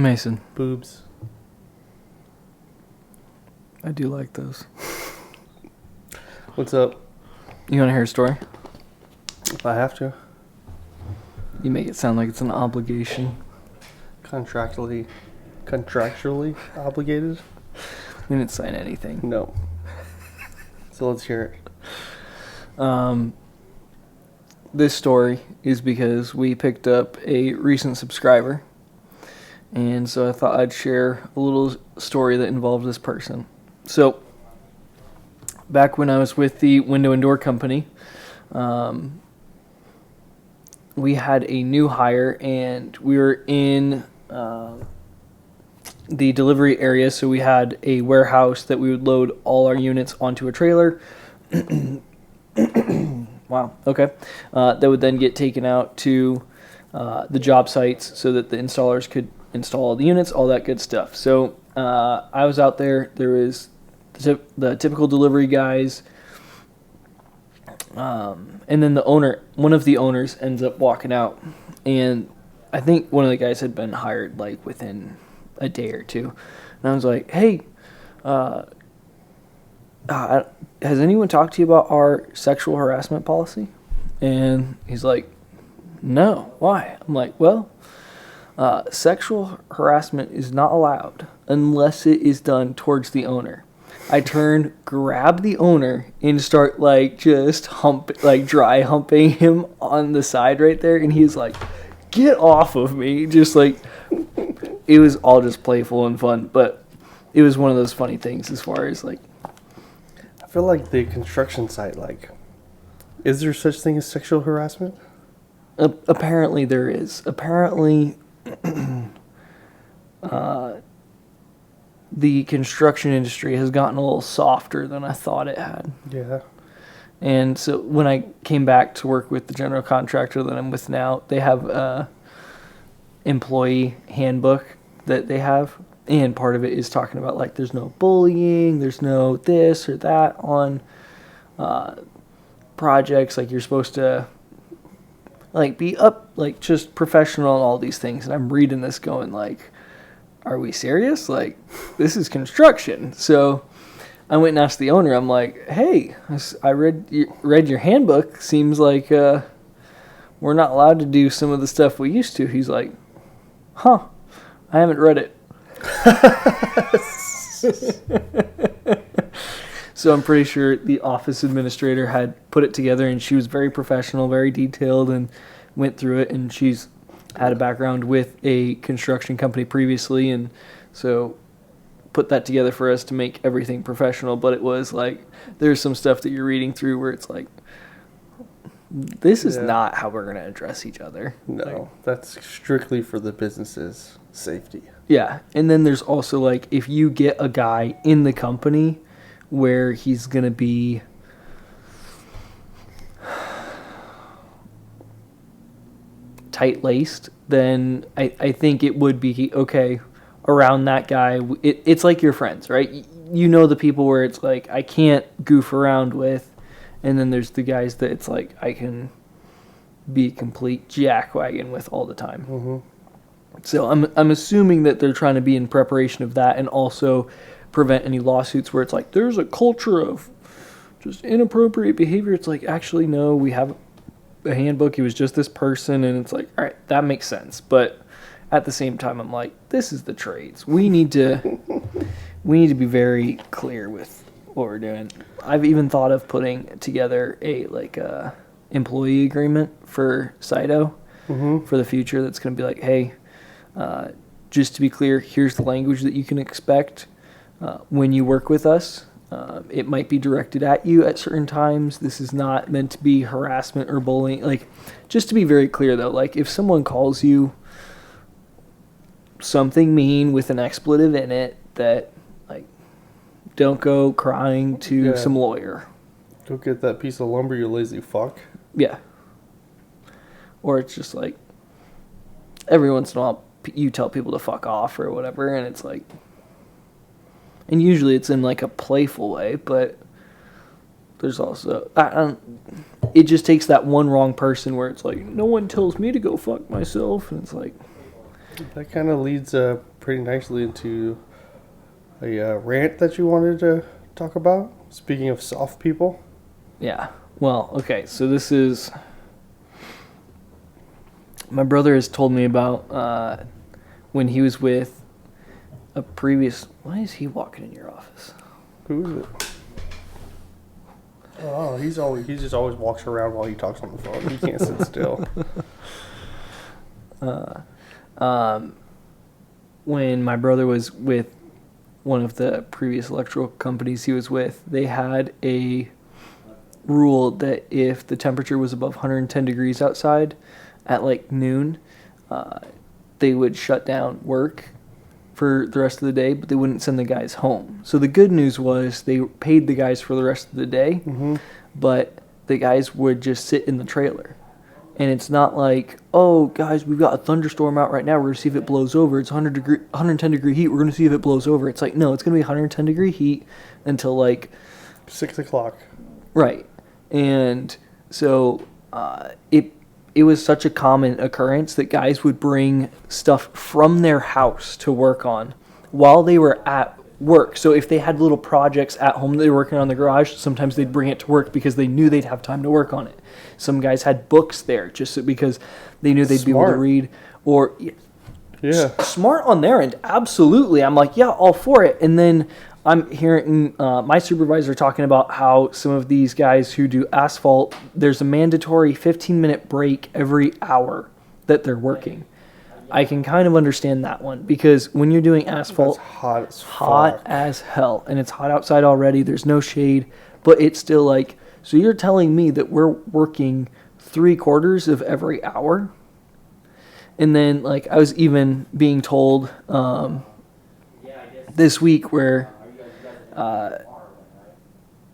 Mason. Boobs. I do like those. What's up? You want to hear a story? If I have to. You make it sound like it's an obligation. Contractually obligated? We didn't sign anything. No. So let's hear it. This story is because we picked up a recent subscriber. And so I thought I'd share a little story that involved this person. So, back when I was with the window and door company, we had a new hire, and we were in the delivery area. So we had a warehouse that we would load all our units onto a trailer. Wow. Okay. That would then get taken out to the job sites so that the installers could install all the units, all that good stuff. So I was out there. There was the typical delivery guys. And then one of the owners ends up walking out. And I think one of the guys had been hired like within a day or two. And I was like, hey, has anyone talked to you about our sexual harassment policy? And he's like, no, why? I'm like, well, sexual harassment is not allowed unless it is done towards the owner. I turn, grab the owner, and start just dry humping him on the side right there. And he's like, get off of me. It was all just playful and fun, but it was one of those funny things as far as I feel like the construction site, is there such thing as sexual harassment? Apparently there is. Apparently, the construction industry has gotten a little softer than I thought it had. Yeah. And so when I came back to work with the general contractor that I'm with now, they have a employee handbook that they have. And part of it is talking about, there's no bullying, there's no this or that on projects. You're supposed to, be up, just professional and all these things. And I'm reading this going, are we serious? This is construction. So I went and asked the owner, I'm like, hey, I read your handbook. Seems like we're not allowed to do some of the stuff we used to. He's like, huh, I haven't read it. So I'm pretty sure the office administrator had put it together, and she was very professional, very detailed, and went through it. And she's had a background with a construction company previously, and so put that together for us to make everything professional. But it was there's some stuff that you're reading through where it's this is not how we're going to address each other. No, that's strictly for the business's safety. Yeah, and then there's also if you get a guy in the company where he's going to be tight-laced, then I think it would be okay around that guy. It's like your friends, right? You know the people where it's I can't goof around with, and then there's the guys that it's I can be complete jackwagon with all the time. Mm-hmm. So I'm assuming that they're trying to be in preparation of that and also prevent any lawsuits where it's there's a culture of just inappropriate behavior. It's actually, no, we have a handbook. He was just this person, and it's all right, that makes sense. But at the same time, I'm this is the trades. We need to be very clear with what we're doing. I've even thought of putting together a employee agreement for Saito for the future. That's going to be hey, just to be clear, here's the language that you can expect when you work with us. It might be directed at you at certain times. This is not meant to be harassment or bullying. Just to be very clear, though, if someone calls you something mean with an expletive in it, that, don't go crying to some lawyer. Go get that piece of lumber, you lazy fuck. Yeah. Or it's just every once in a while, you tell people to fuck off or whatever, and it's and usually it's in a playful way, but there's also, it just takes that one wrong person where it's no one tells me to go fuck myself, and it's That kind of leads pretty nicely into a rant that you wanted to talk about. Speaking of soft people. Yeah. Well, okay. So this is... My brother has told me about when he was with a previous... Why is he walking in your office? Who is it? Oh, he just always walks around while he talks on the phone. He can't sit still. When my brother was with one of the previous electrical companies he was with, they had a rule that if the temperature was above 110 degrees outside at like noon, they would shut down work for the rest of the day, but they wouldn't send the guys home. So the good news was they paid the guys for the rest of the day, but the guys would just sit in the trailer. And it's not like, oh, guys, we've got a thunderstorm out right now. We're going to see if it blows over. It's 110 degree heat. We're going to see if it blows over. It's like, no, it's going to be 110 degree heat until like 6 o'clock. Right. And so it was such a common occurrence that guys would bring stuff from their house to work on while they were at work. So if they had little projects at home that they were working on in the garage, sometimes they'd bring it to work because they knew they'd have time to work on it. Some guys had books there just because they knew they'd be able to read. Or smart on their end, absolutely. I'm like, yeah, all for it. And then I'm hearing my supervisor talking about how some of these guys who do asphalt, there's a mandatory 15-minute break every hour that they're working. I can kind of understand that one because when you're doing asphalt, it's hot as hell, and it's hot outside already. There's no shade, but it's still like, so you're telling me that we're working 3/4 of every hour? And then, like, I was even being told this week where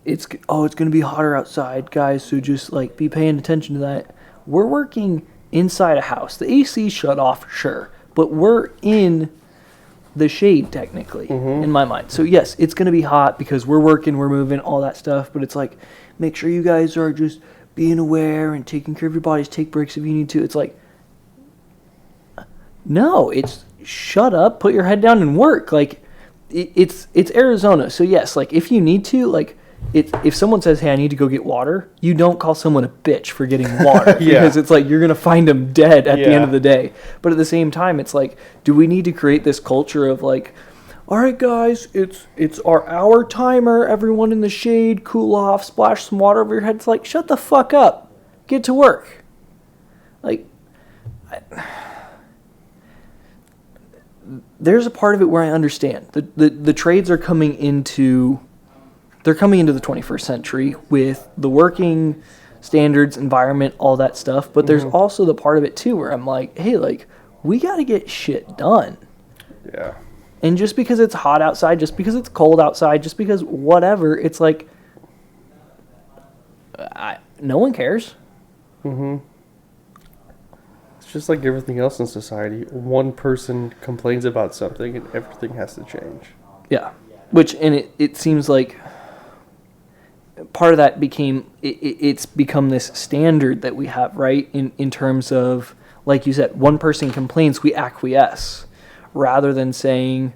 it's going to be hotter outside, guys, so just, like, be paying attention to that. We're working inside a house. The AC shut off, sure, but we're in the shade, technically, in my mind. So, yes, it's going to be hot because we're working, we're moving, all that stuff, but it's like, make sure you guys are just being aware and taking care of your bodies, take breaks if you need to. It's like, no, it's shut up, put your head down and work. Like, it's Arizona, so yes, like, if you need to, like, if someone says, hey, I need to go get water, you don't call someone a bitch for getting water because it's like you're going to find them dead at the end of the day. But at the same time, it's like, do we need to create this culture of like, all right, guys, it's our hour timer, everyone in the shade, cool off, splash some water over your head. It's like, shut the fuck up. Get to work. Like, there's a part of it where I understand. The trades are coming into... They're coming into the 21st century with the working standards, environment, all that stuff. But there's also the part of it, too, where I'm like, hey, like, we got to get shit done. Yeah. And just because it's hot outside, just because it's cold outside, just because whatever, it's like, no one cares. It's just like everything else in society. One person complains about something and everything has to change. Yeah. And it seems like... part of that it's become this standard that we have, right? In terms of, like you said, one person complains, we acquiesce, rather than saying,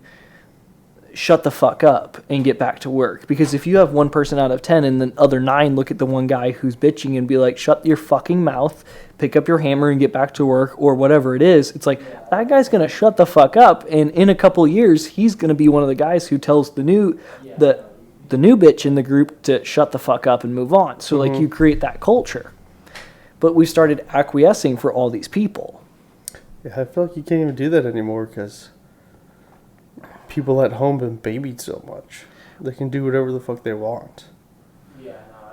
shut the fuck up and get back to work. Because if you have one person out of 10 and the other 9 look at the one guy who's bitching and be like, shut your fucking mouth, pick up your hammer and get back to work, or whatever it is, it's like, that guy's going to shut the fuck up, and in a couple years, he's going to be one of the guys who tells the new bitch in the group to shut the fuck up and move on. So, like, you create that culture. But we started acquiescing for all these people. Yeah, I feel like you can't even do that anymore because people at home have been babied so much. They can do whatever the fuck they want.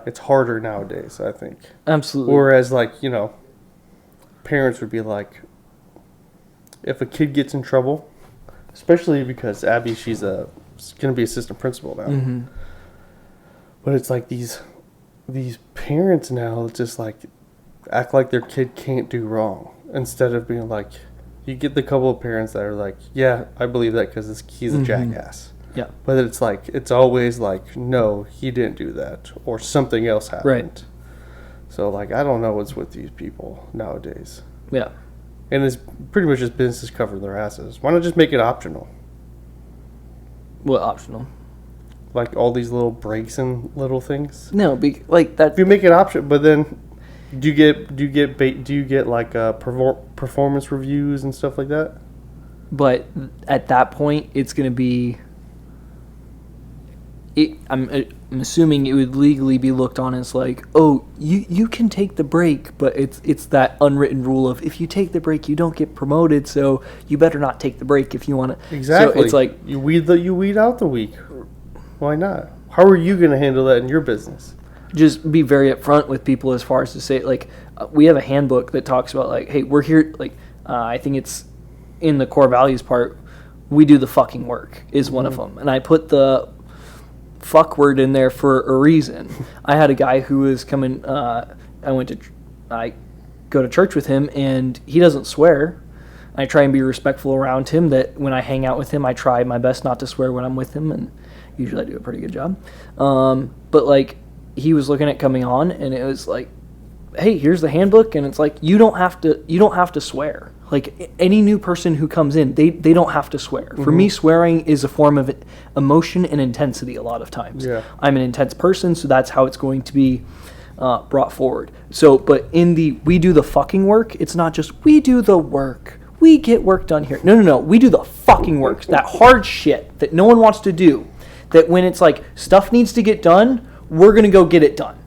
It's harder nowadays, I think. Absolutely. Whereas, like, you know, parents would be like, if a kid gets in trouble, especially because Abby, she's going to be assistant principal now. But it's like these parents now just like act like their kid can't do wrong instead of being like, you get the couple of parents that are like, yeah, I believe that because he's a jackass. Yeah. But it's like, it's always like, no, he didn't do that or something else happened. Right. So like, I don't know what's with these people nowadays. Yeah. And it's pretty much just businesses covering their asses. Why not just make it optional? What optional? Like all these little breaks and little things. No, like that. If you make it option, but then do you get like performance reviews and stuff like that? But at that point, it's going to be. I'm assuming it would legally be looked on as like, oh, you can take the break, but it's that unwritten rule of if you take the break, you don't get promoted, so you better not take the break if you want to. Exactly. So it's like you weed out the weak. Why not? How are you going to handle that in your business? Just be very upfront with people as far as to say, like, we have a handbook that talks about, like, hey, we're here, like, I think it's in the core values part, we do the fucking work is one of them. And I put the fuck word in there for a reason. I had a guy who was coming, I go to church with him, and he doesn't swear. I try and be respectful around him, that when I hang out with him, I try my best not to swear when I'm with him, and usually I do a pretty good job. But, like, he was looking at coming on, and it was like, hey, here's the handbook, and it's like, you don't have to swear. Like, any new person who comes in, they don't have to swear. Mm-hmm. For me, swearing is a form of emotion and intensity a lot of times. Yeah. I'm an intense person, so that's how it's going to be brought forward. So, but in the we do the fucking work, it's not just we do the work. We get work done here. No. We do the fucking work. That hard shit that no one wants to do. That when it's like stuff needs to get done, we're going to go get it done.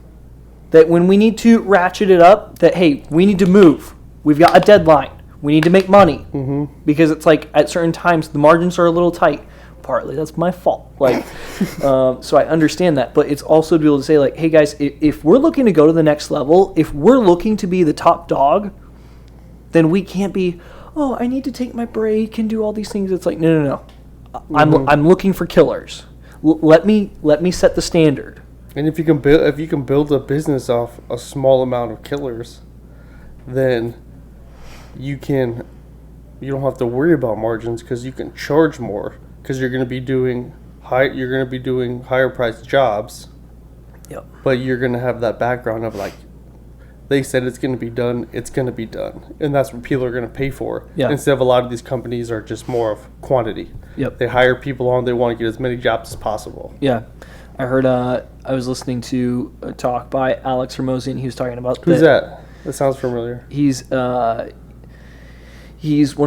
That when we need to ratchet it up, that, hey, we need to move. We've got a deadline. We need to make money. Mm-hmm. Because it's like at certain times the margins are a little tight. Partly that's my fault. Like, so I understand that. But it's also to be able to say, like, hey, guys, if we're looking to go to the next level, if we're looking to be the top dog, then we can't be, oh, I need to take my break and do all these things. It's like, no. Mm-hmm. I'm looking for killers. Let me set the standard. And if you can build a business off a small amount of killers, then you don't have to worry about margins because you can charge more because you're going to be doing higher priced jobs. Yep. But you're going to have that background of like, they said it's going to be done, it's going to be done. And that's what people are going to pay for. Yeah. Instead of a lot of these companies are just more of quantity. Yep. They hire people on, they want to get as many jobs as possible. Yeah. I heard, I was listening to a talk by Alex Hermosi, he was talking about Who's that? That sounds familiar. He's one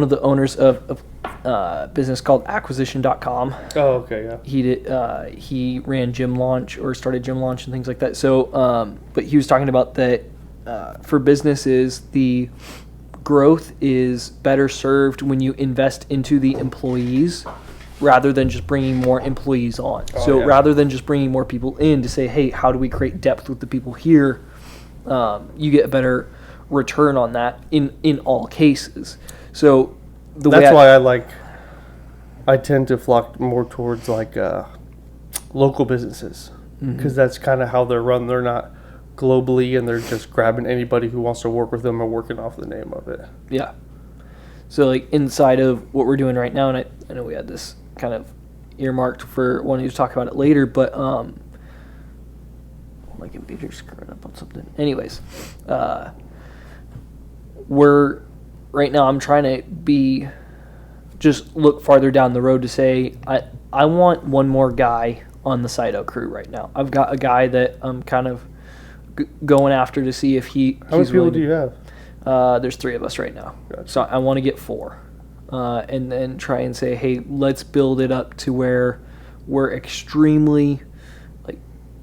of the owners of a business called acquisition.com. Oh, okay, yeah. He ran Gym Launch or started Gym Launch and things like that. So, but he was talking about that for businesses, the growth is better served when you invest into the employees rather than just bringing more employees on. Rather than just bringing more people in to say, hey, how do we create depth with the people here? You get a better return on that in all cases. So that's why I tend to flock more towards like local businesses because that's kind of how they're run. They're not globally and they're just grabbing anybody who wants to work with them and working off the name of it. Yeah. So like inside of what we're doing right now, and I know we had this kind of earmarked for wanting to talk about it later, but my computer's screwing up on something. Anyways, I'm trying to just look farther down the road to say, I want one more guy on the Cyto crew right now. I've got a guy that I'm kind of going after to see if he's How many people do you have? There's 3 of us right now. Gotcha. So I want to get 4. And then try and say, hey, let's build it up to where we're extremely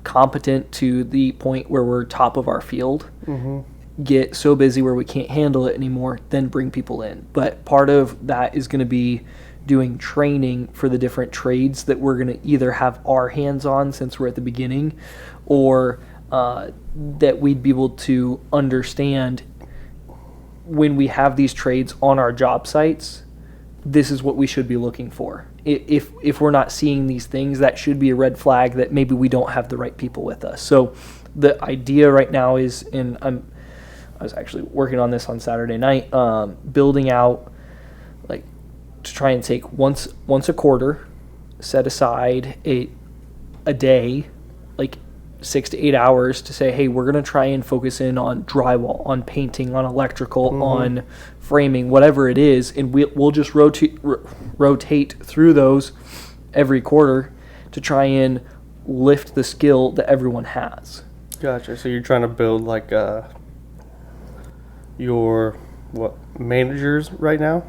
competent to the point where we're top of our field. Mm-hmm. Get so busy where we can't handle it anymore, then bring people in. But part of that is going to be doing training for the different trades that we're going to either have our hands on since we're at the beginning, or that we'd be able to understand when we have these trades on our job sites, this is what we should be looking for. If we're not seeing these things, that should be a red flag that maybe we don't have the right people with us. So the idea right now is, and I was actually working on this on Saturday night, building out to try and take once a quarter, set aside a day, 6 to 8 hours to say, hey, we're going to try and focus in on drywall, on painting, on electrical, on framing, whatever it is, and we'll just rotate through those every quarter to try and lift the skill that everyone has. Gotcha. So you're trying to build like your managers right now?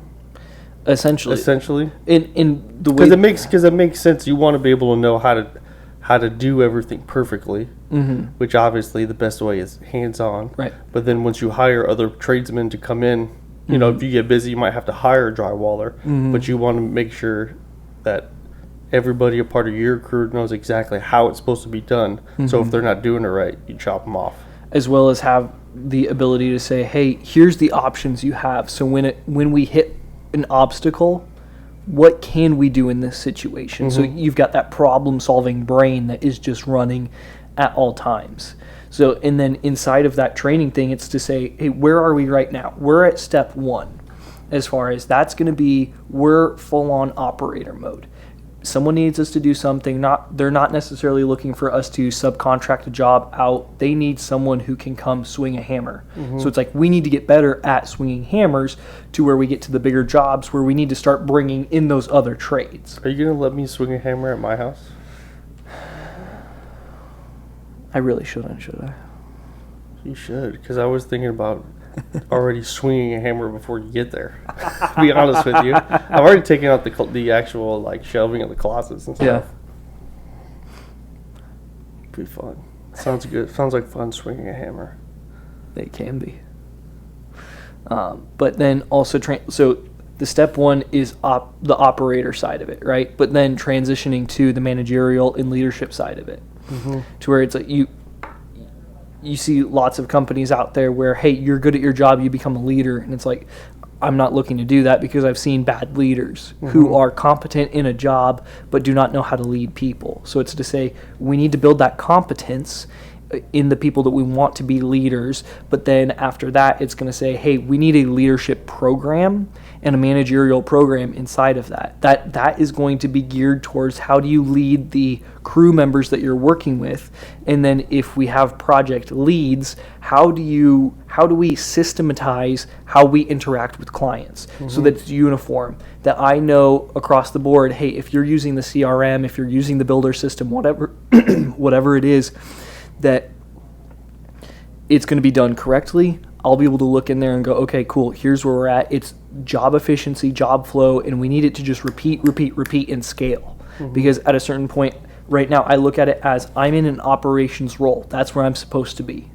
Essentially. In the way because it makes sense. You want to be able to know how to do everything perfectly, which obviously the best way is hands on. Right. But then once you hire other tradesmen to come in, you know, if you get busy, you might have to hire a drywaller, but you want to make sure that everybody a part of your crew knows exactly how it's supposed to be done. So if they're not doing it right, you chop them off. As well as have the ability to say, hey, here's the options you have. So when we hit an obstacle, what can we do in this situation? So you've got that problem-solving brain that is just running at all times. So, and then inside of that training thing, it's to say, hey, where are we right now? We're at step 1. As far as that's going to be, we're full-on operator mode. Someone needs us to do something. They're not necessarily looking for us to subcontract a job out. They need someone who can come swing a hammer. So it's like we need to get better at swinging hammers to where we get to the bigger jobs where we need to start bringing in those other trades. Are you going to let me swing a hammer at my house? I really shouldn't, should I? You should, because I was thinking about already swinging a hammer before you get there. To be honest with you, I've already taken out the actual like shelving of the closets and stuff. Yeah. Pretty fun. Sounds good. Sounds like fun swinging a hammer. They can be. But then also, so the step 1 is the operator side of it, right? But then transitioning to the managerial and leadership side of it, to where it's like you see lots of companies out there where, hey, you're good at your job, you become a leader. And it's like, I'm not looking to do that because I've seen bad leaders who are competent in a job but do not know how to lead people. So it's to say we need to build that competence in the people that we want to be leaders. But then after that, it's going to say, hey, we need a leadership program and a managerial program inside of that. That is going to be geared towards how do you lead the crew members that you're working with. And then if we have project leads, how do we systematize how we interact with clients so that it's uniform, that I know across the board, hey, if you're using the CRM, if you're using the builder system, whatever it is, that it's going to be done correctly. I'll be able to look in there and go, okay, cool, here's where we're at. It's job efficiency, job flow, and we need it to just repeat, and scale. Because at a certain point, right now, I look at it as I'm in an operations role. That's where I'm supposed to be.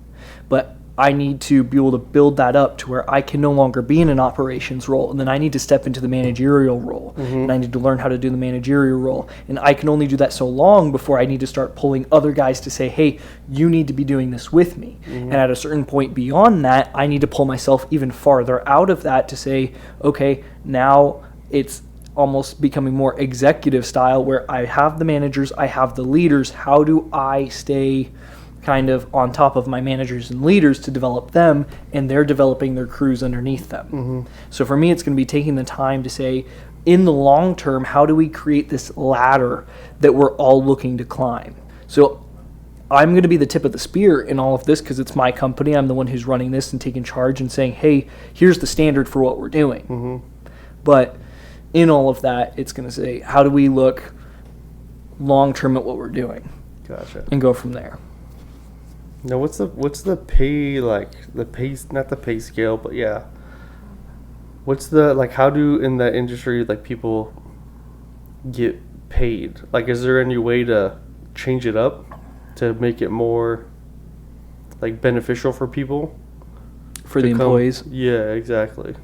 But I need to be able to build that up to where I can no longer be in an operations role, and then I need to step into the managerial role, and I need to learn how to do the managerial role. And I can only do that so long before I need to start pulling other guys to say, hey, you need to be doing this with me. And at a certain point beyond that, I need to pull myself even farther out of that to say, okay, now it's almost becoming more executive style where I have the managers, I have the leaders. How do I stay kind of on top of my managers and leaders to develop them, and they're developing their crews underneath them? So for me, it's going to be taking the time to say, in the long term, how do we create this ladder that we're all looking to climb? So I'm going to be the tip of the spear in all of this because it's my company. I'm the one who's running this and taking charge and saying, hey, here's the standard for what we're doing. But in all of that, it's going to say, how do we look long term at what we're doing? Gotcha. And go from there. Now, what's the pay, like the pay, not the pay scale, but yeah. What's the, like, how do in the industry, like, people get paid? Like, is there any way to change it up to make it more, like, beneficial for people? For the employees? Yeah, exactly.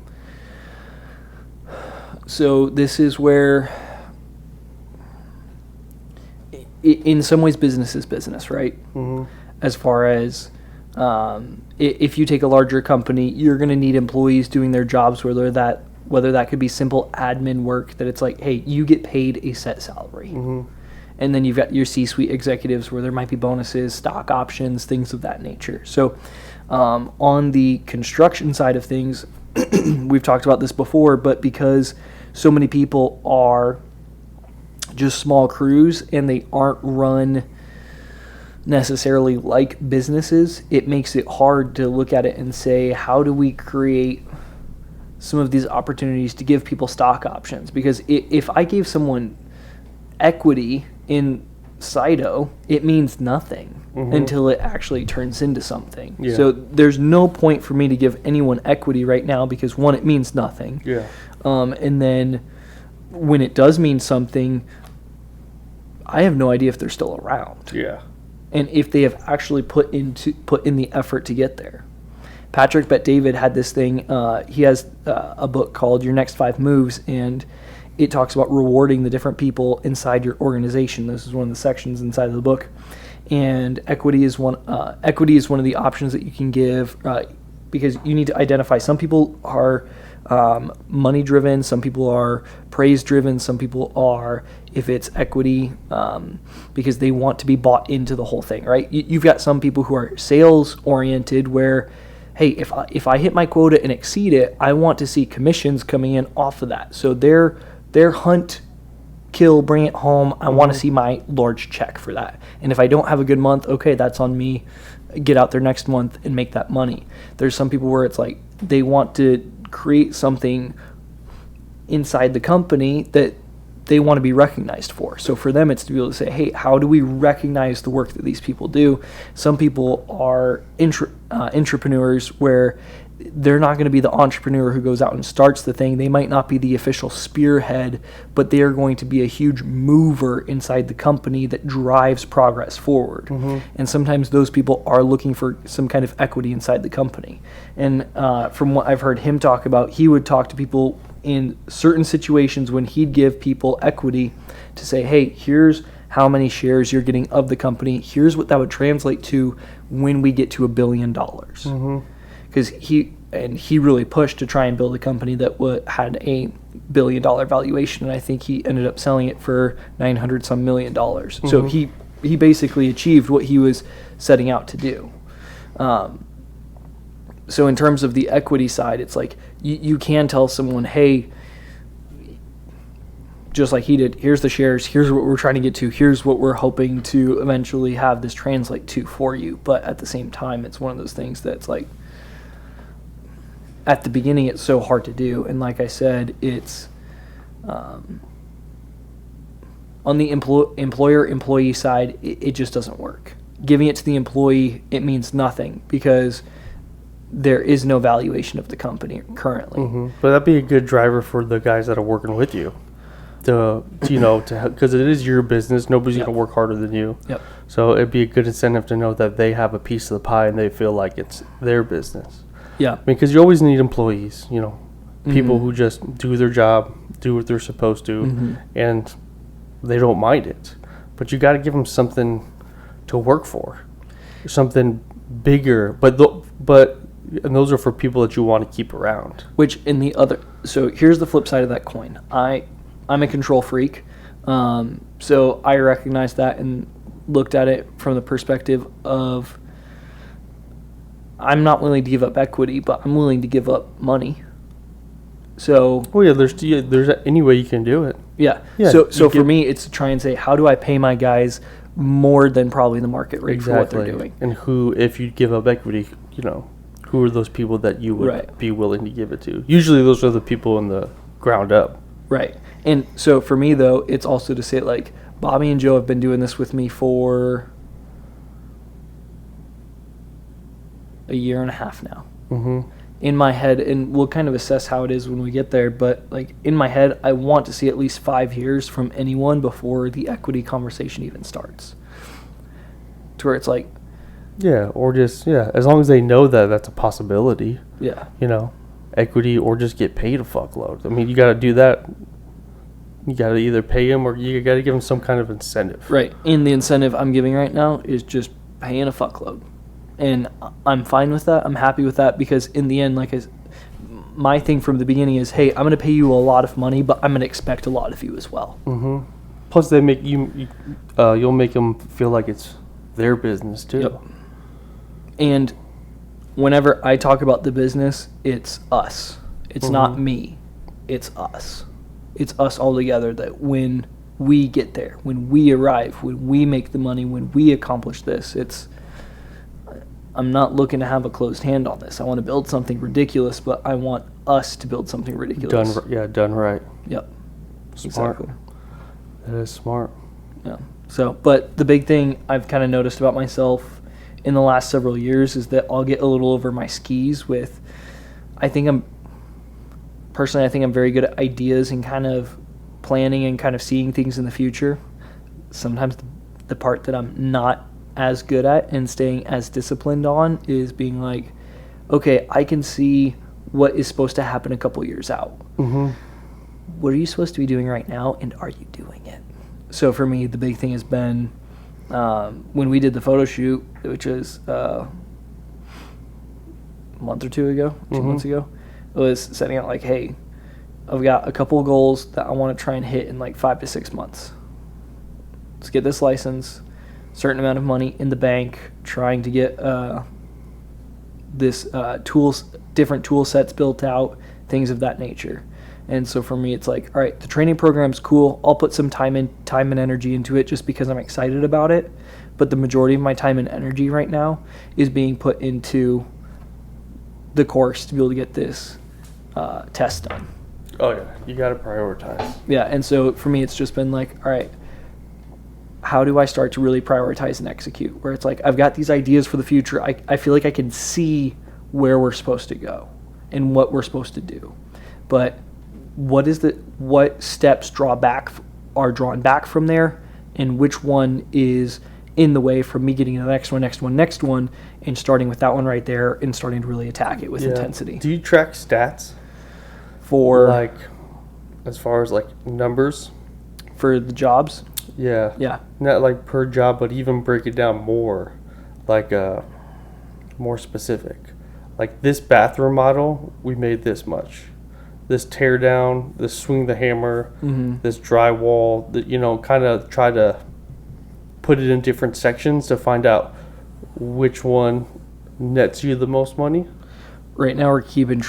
So this is where, in some ways, business is business, right? As far as if you take a larger company, you're going to need employees doing their jobs, whether that could be simple admin work, that it's like, hey, you get paid a set salary. And then you've got your C-suite executives where there might be bonuses, stock options, things of that nature. So on the construction side of things, we've talked about this before, but because so many people are just small crews and they aren't run necessarily like businesses, it makes it hard to look at it and say, how do we create some of these opportunities to give people stock options? Because if I gave someone equity in Saito, it means nothing until it actually turns into something. Yeah. So there's no point for me to give anyone equity right now because, one, it means nothing. Yeah. And then when it does mean something, I have no idea if they're still around. Yeah. And if they have actually put in the effort to get there. Patrick Bet-David had this thing. He has a book called Your Next 5 Moves, and it talks about rewarding the different people inside your organization. This is one of the sections inside of the book. And equity is one of the options that you can give because you need to identify. Some people are money driven, some people are praise driven, some people are, if it's equity, because they want to be bought into the whole thing, right? You've got some people who are sales oriented where, hey, if I hit my quota and exceed it, I want to see commissions coming in off of that. So their hunt, kill, bring it home, I want to see my large check for that. And if I don't have a good month, okay, that's on me. Get out there next month and make that money. There's some people where it's like they want to create something inside the company that they want to be recognized for. So for them, it's to be able to say, hey, how do we recognize the work that these people do? Some people are entrepreneurs where they're not going to be the entrepreneur who goes out and starts the thing. They might not be the official spearhead, but they are going to be a huge mover inside the company that drives progress forward. And sometimes those people are looking for some kind of equity inside the company. And from what I've heard him talk about, he would talk to people in certain situations when he'd give people equity to say, hey, here's how many shares you're getting of the company. Here's what that would translate to when we get to $1 billion. Because he really pushed to try and build a company that had a $1 billion valuation, and I think he ended up selling it for $900 some million. So he basically achieved what he was setting out to do. So in terms of the equity side, it's like you can tell someone, hey, just like he did, here's the shares, here's what we're trying to get to, here's what we're hoping to eventually have this translate to for you. But at the same time, it's one of those things that's like, at the beginning, it's so hard to do. And like I said, it's on the employer-employee side, it just doesn't work. Giving it to the employee, it means nothing because there is no valuation of the company currently. But that'd be a good driver for the guys that are working with you. Because it is your business. Nobody's going to work harder than you. So it'd be a good incentive to know that they have a piece of the pie and they feel like it's their business. Because you always need employees, people who just do their job, do what they're supposed to, and they don't mind it. But you got to give them something to work for, something bigger. But those are for people that you want to keep around. So here's the flip side of that coin. I'm a control freak, so I recognized that and looked at it from the perspective of I'm not willing to give up equity, but I'm willing to give up money. So there's any way you can do it. So for me, it's to try and say, how do I pay my guys more than probably the market rate for what they're doing? And who, if you give up equity, who are those people that you would be willing to give it to? Usually those are the people in the ground up. Right. And so for me, though, it's also to say, like, Bobby and Joe have been doing this with me for a year and a half now. In my head, and we'll kind of assess how it is when we get there, but, like, in my head, I want to see at least 5 years from anyone before the equity conversation even starts. To where it's like... as long as they know that that's a possibility. Equity, or just get paid a fuckload. I mean, you got to do that. You got to either pay them or you got to give them some kind of incentive. Right. And the incentive I'm giving right now is just paying a fuckload. And I'm fine with that. I'm happy with that because in the end, my thing from the beginning is, hey, I'm going to pay you a lot of money, but I'm going to expect a lot of you as well. Plus, they make you'll make them feel like it's their business too. And whenever I talk about the business, it's us. It's not me. It's us. It's us all together that when we get there, when we arrive, when we make the money, when we accomplish this, I'm not looking to have a closed hand on this. I want to build something ridiculous, but I want us to build something ridiculous. Done right. Yep. Smart. Exactly. That is smart. Yeah. So, but the big thing I've kind of noticed about myself in the last several years is that I'll get a little over my skis with, I think I'm very good at ideas and kind of planning and kind of seeing things in the future. Sometimes the part that I'm not as good at and staying as disciplined on is being like, okay, I can see what is supposed to happen a couple years out. Mm-hmm. What are you supposed to be doing right now, and are you doing it? So for me, the big thing has been when we did the photo shoot, which is a month or two months ago, it was setting out like, hey, I've got a couple of goals that I want to try and hit in like 5 to 6 months. Let's get this license, certain amount of money in the bank, trying to get different tool sets built out, things of that nature. And so for me, it's like, all right, the training program's cool. I'll put some time and energy into it just because I'm excited about it. But the majority of my time and energy right now is being put into the course to be able to get this test done. Oh yeah, you got to prioritize. Yeah, and so for me, it's just been like, all right, how do I start to really prioritize and execute? Where it's like, I've got these ideas for the future. I feel like I can see where we're supposed to go and what we're supposed to do. But what steps are drawn back from there, and which one is in the way from me getting to the next one, and starting with that one right there and starting to really attack it with intensity. Do you track stats For like as far as like numbers for the jobs? Yeah. Yeah. Not like per job, but even break it down more, like more specific. Like this bathroom model, we made this much. This tear down, this swing the hammer, this drywall, kind of try to put it in different sections to find out which one nets you the most money. Right now I'm keeping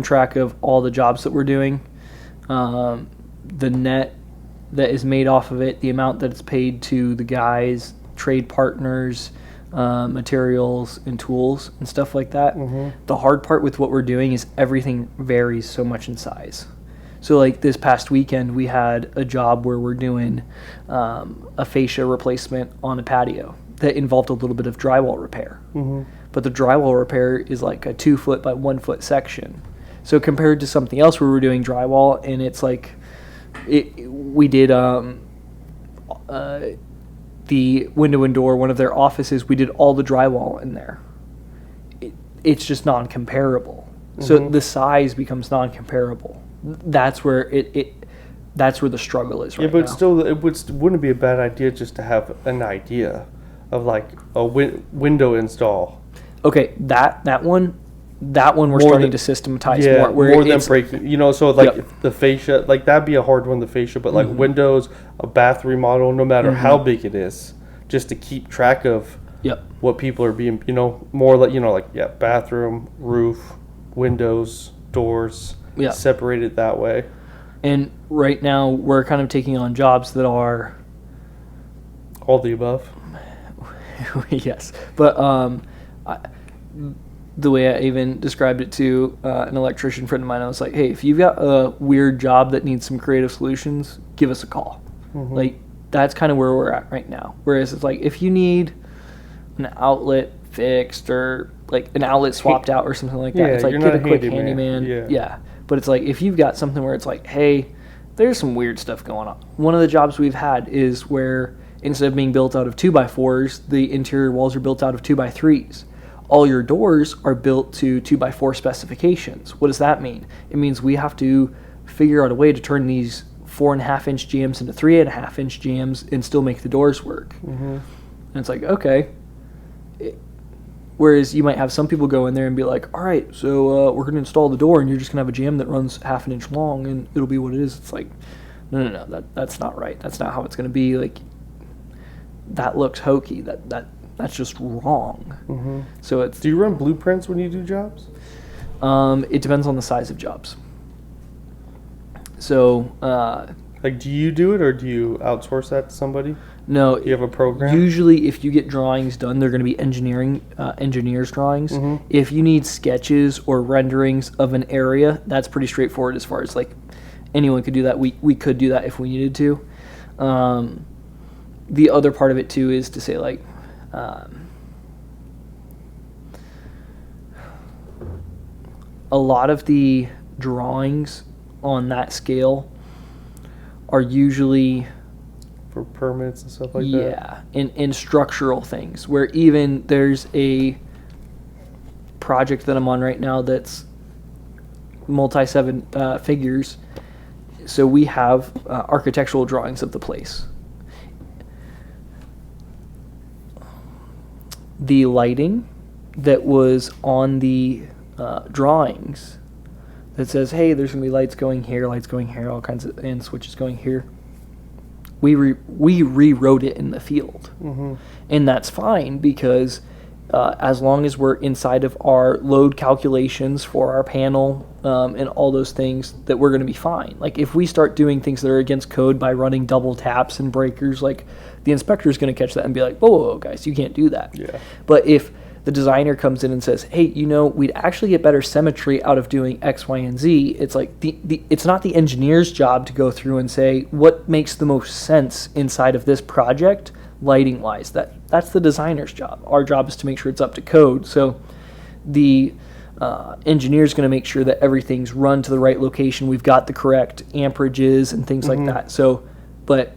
track of all the jobs that we're doing, the net that is made off of it, the amount that it's paid to the guys, trade partners, materials and tools and stuff like that. The hard part with what we're doing is everything varies so much in size. So like this past weekend, we had a job where we're doing a fascia replacement on a patio that involved a little bit of drywall repair. But the drywall repair is like a 2 foot by 1 foot section. So compared to something else where we're doing drywall, and it's like we did the window and door, one of their offices, we did all the drywall in there. It's just non-comparable. So the size becomes non-comparable. That's where that's where the struggle is right now. Yeah, but still, wouldn't it be a bad idea just to have an idea of like a window install? Okay, that one we're starting to systematize more. More than breaking, so like if the fascia, like that'd be a hard one, the fascia, but like windows, a bath remodel, no matter how big it is, just to keep track of what people are being, more like, bathroom, roof, windows, doors, separated that way. And right now we're kind of taking on jobs that are all the above. Yes, but the way I even described it to an electrician friend of mine, I was like, hey, if you've got a weird job that needs some creative solutions, give us a call. Like, that's kind of where we're at right now. Whereas it's like, if you need an outlet fixed or like an outlet swapped out or something like that, it's like, get a quick handyman. Yeah. But it's like, if you've got something where it's like, hey, there's some weird stuff going on. One of the jobs we've had is where instead of being built out of 2x4s, the interior walls are built out of 2x3s. All your doors are built to 2x4 specifications. What does that mean? It means we have to figure out a way to turn these 4.5-inch jambs into 3.5-inch jambs and still make the doors work. And it's like, okay. Whereas you might have some people go in there and be like, all right, so we're going to install the door and you're just going to have a jamb that runs 1/2 inch long and it'll be what it is. It's like, no, that's not right. That's not how it's going to be. Like, that looks hokey. That's just wrong. So it's. Do you run blueprints when you do jobs? It depends on the size of jobs. So. Like, do you do it or do you outsource that to somebody? No. Do you have a program? Usually, if you get drawings done, they're going to be engineers' drawings. If you need sketches or renderings of an area, that's pretty straightforward as far as like anyone could do that. We could do that if we needed to. The other part of it too is to say like, a lot of the drawings on that scale are usually For permits and stuff like that. yeah, in structural things where even there's a project that I'm on right now that's multi-seven figures. So we have architectural drawings of the place. The lighting that was on the drawings that says, hey, there's going to be lights going here, all kinds of, and switches going here. We rewrote it in the field. Mm-hmm. And that's fine because as long as we're inside of our load calculations for our panel and all those things, that we're going to be fine. Like if we start doing things that are against code by running double taps and breakers, like the inspector is going to catch that and be like, whoa, guys, you can't do that. Yeah. But if the designer comes in and says, hey, we'd actually get better symmetry out of doing X, Y, and Z, it's like it's not the engineer's job to go through and say what makes the most sense inside of this project lighting wise. That's the designer's job. Our job is to make sure it's up to code. So the engineer's going to make sure that everything's run to the right location. We've got the correct amperages and things like that. So, but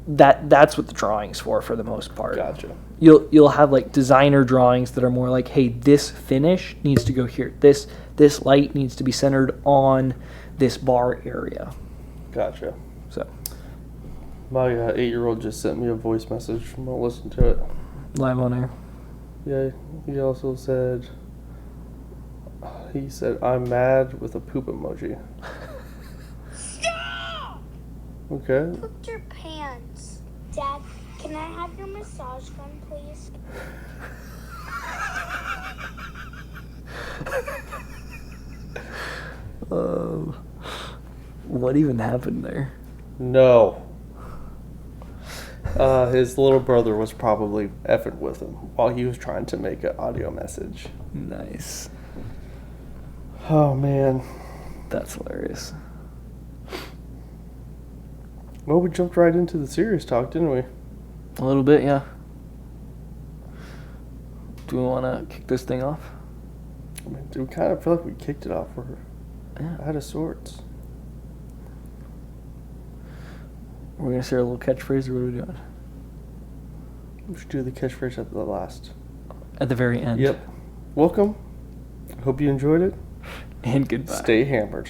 that's what the drawing's for the most part. Gotcha. You'll have like designer drawings that are more like, hey, this finish needs to go here. This light needs to be centered on this bar area. Gotcha. So My 8-year-old just sent me a voice message. I'm gonna listen to it. live on air. Yeah, he also said, I'm mad with a poop emoji. Stop! Okay. Pooped your pants. Dad, can I have your massage gun, please? What even happened there? No. His little brother was probably effing with him while he was trying to make an audio message. Nice. Oh, man. That's hilarious. Well, we jumped right into the serious talk, didn't we? A little bit, yeah. Do we want to kick this thing off? I mean, we kind of feel like we kicked it off Yeah. out of sorts. We're going to say our little catchphrase, or what are we doing? We should do the catchphrase at the last. At the very end. Yep. Welcome. Hope you enjoyed it. And goodbye. Stay hammered.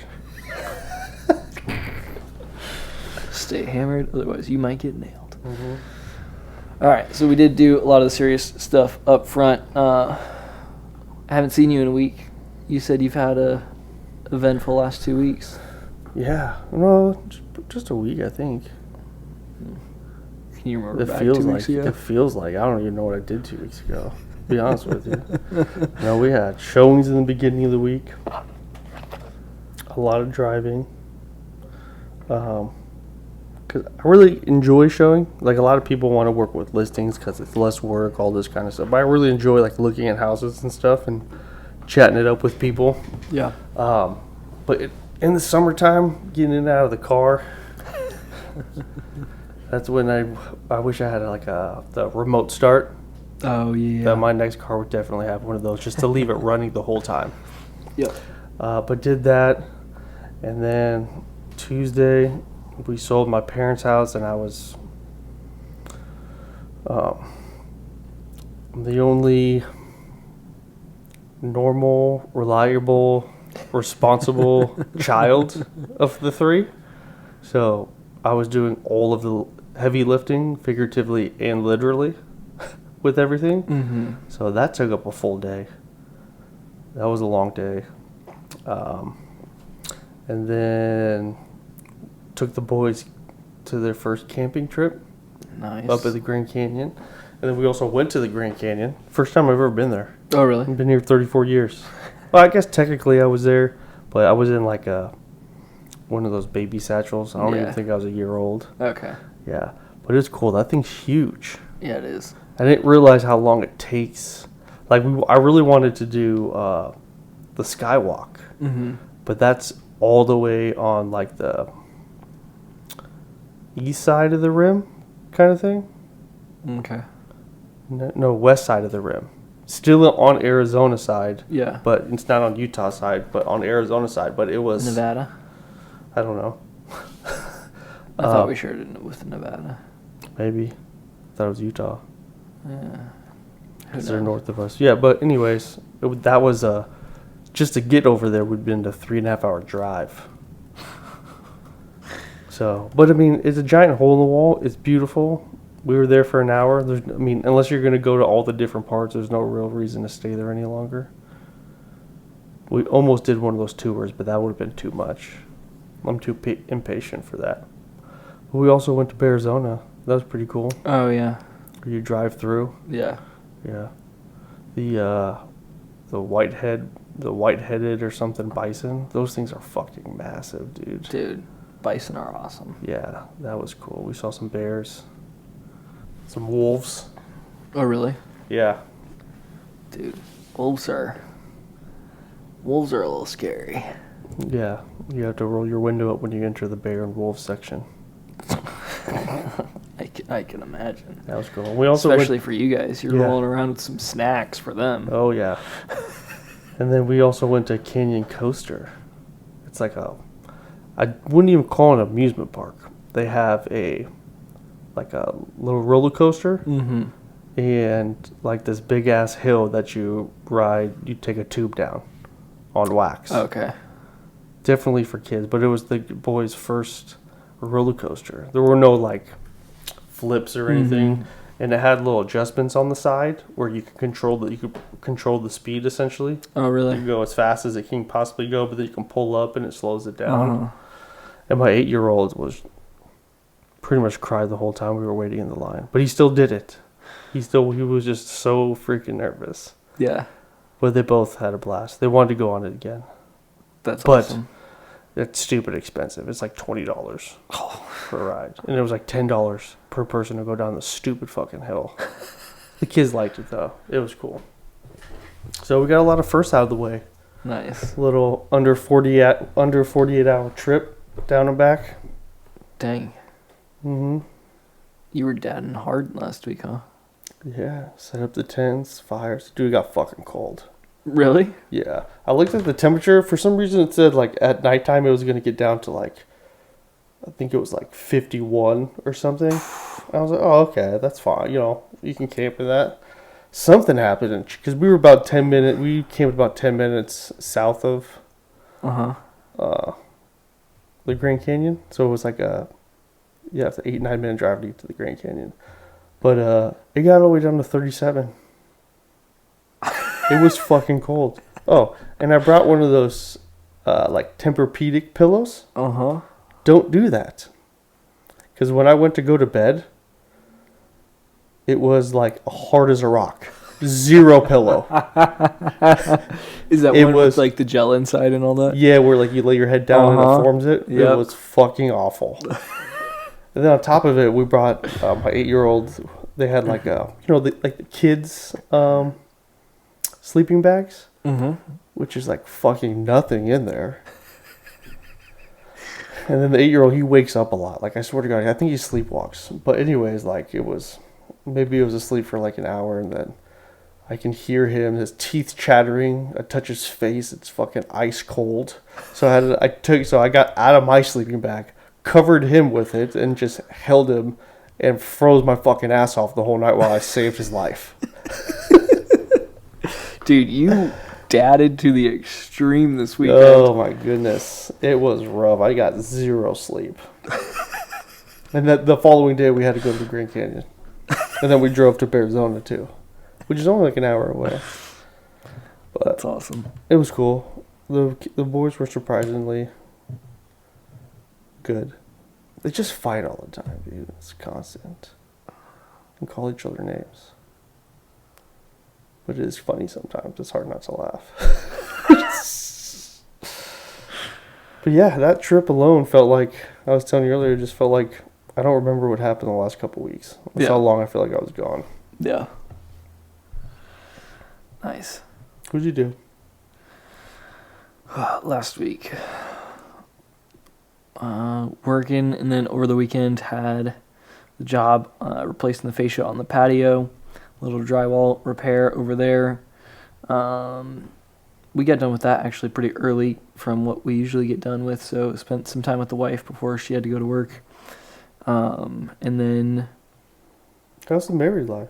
Stay hammered, otherwise you might get nailed. Mm-hmm. All right, so we did do a lot of the serious stuff up front. I haven't seen you in a week. You said you've had a eventful last 2 weeks. Yeah. No, just a week, I think. Can you remember It back feels 2 like weeks ago? it feels like I don't even know what I did 2 weeks ago. To be honest with you. No, we had showings in the beginning of the week. A lot of driving. 'Cause I really enjoy showing. Like a lot of people want to work with listings because it's less work, all this kind of stuff. But I really enjoy like looking at houses and stuff and chatting it up with people. Yeah. But in the summertime, getting in and out of the car. That's when I wish I had like the remote start. Oh, yeah. That my next car would definitely have one of those just to leave it running the whole time. Yep. But did that, and then Tuesday we sold my parents' house, and I was the only normal, reliable, responsible child of the three. So I was doing all of the heavy lifting, figuratively and literally, with everything. Mm-hmm. So that took up a full day. That was a long day. And then took the boys to their first camping trip Nice. up at the Grand Canyon. And then we also went to the Grand Canyon. First time I've ever been there. Oh, really? I've been here 34 years. Well, I guess technically I was there, but I was in like one of those baby satchels. I don't Yeah. even think I was a year old. Okay. Yeah. But it's cool. That thing's huge. Yeah, it is. I didn't realize how long it takes. Like, I really wanted to do the Skywalk, Mm-hmm. but that's all the way on like the east side of the rim, kind of thing. Okay. No, west side of the rim. Still on Arizona side. Yeah. But it's not on Utah side, but on Arizona side. But it was Nevada. I don't know. I thought we shared it with Nevada. Maybe. I thought it was Utah. Yeah. Because they're north of us. Yeah, but anyways, that was just to get over there would have been a 3.5 hour drive. So, but I mean, it's a giant hole in the wall. It's beautiful. We were there for an hour. Unless you're going to go to all the different parts, there's no real reason to stay there any longer. We almost did one of those tours, but that would have been too much. I'm too impatient for that. But we also went to Arizona. That was pretty cool. Oh, yeah. Where you drive through. Yeah. Yeah. The white-headed or something bison. Those things are fucking massive, dude. Dude, bison are awesome. Yeah, that was cool. We saw some bears. Some wolves. Oh, really? Yeah. Dude, wolves are a little scary. Yeah. You have to roll your window up when you enter the bear and wolf section. I can imagine. That was cool. We also Especially for you guys. You're Yeah. rolling around with some snacks for them. Oh, yeah. And then we also went to Canyon Coaster. It's like I wouldn't even call it an amusement park. They have a little roller coaster. Mm-hmm. And like this big ass hill that you ride, you take a tube down on wax. Okay. Definitely for kids, but it was the boys' first roller coaster. There were no like flips or anything, and it had little adjustments on the side where you could control the speed essentially. Oh, really? You can go as fast as it can possibly go, but then you can pull up and it slows it down. Uh-huh. And my 8-year-old was pretty much cried the whole time we were waiting in the line, but he still did it. He was just so freaking nervous. Yeah. But they both had a blast. They wanted to go on it again. That's But awesome. it's stupid expensive. It's like $20 for a ride. And it was like $10 per person to go down the stupid fucking hill. The kids liked it though. It was cool. So we got a lot of firsts out of the way. Nice. Little under 48 hour trip down and back. Dang. Mm-hmm. You were dadding hard last week, huh? Yeah. Set up the tents, fires. Dude, it got fucking cold. Really? Yeah. I looked at the temperature. For some reason it said like at nighttime it was going to get down to like, I think it was like 51 or something. I was like, oh, okay, that's fine. You know, you can camp in that. Something happened because we camped about 10 minutes south of the Grand Canyon. So it was like it's an 8-9 minute drive to get to the Grand Canyon. But it got all the way down to 37. It was fucking cold. Oh, and I brought one of those like Tempur-Pedic pillows. Uh-huh. Don't do that. Because when I went to go to bed, it was like hard as a rock. Zero pillow. Is that It one was- with like the gel inside and all that? Yeah, where like you lay your head down and it forms it. Yep. It was fucking awful. And then on top of it, we brought my 8-year-old. They had like the kids sleeping bags, which is like fucking nothing in there. And then the 8-year-old, he wakes up a lot. Like I swear to God, I think he sleepwalks. But anyways, like maybe it was asleep for like an hour, and then I can hear him, his teeth chattering. I touch his face, it's fucking ice cold. So I got out of my sleeping bag, covered him with it, and just held him and froze my fucking ass off the whole night while I saved his life. Dude, you dadded to the extreme this weekend. Oh my goodness. It was rough. I got zero sleep. And the following day we had to go to the Grand Canyon. And then we drove to Arizona too, which is only like an hour away. But That's awesome. it was cool. The boys were surprisingly good. They just fight all the time, dude. It's constant. And call each other names. But it is funny sometimes. It's hard not to laugh. But yeah, that trip alone felt like, I was telling you earlier, it just felt like I don't remember what happened the last couple of weeks. That's how long I feel like I was gone. Yeah. Nice. What'd you do? Last week, working, and then over the weekend had the job replacing the fascia on the patio, little drywall repair over there. We got done with that actually pretty early from what we usually get done with, so spent some time with the wife before she had to go to work. And then How's the married life?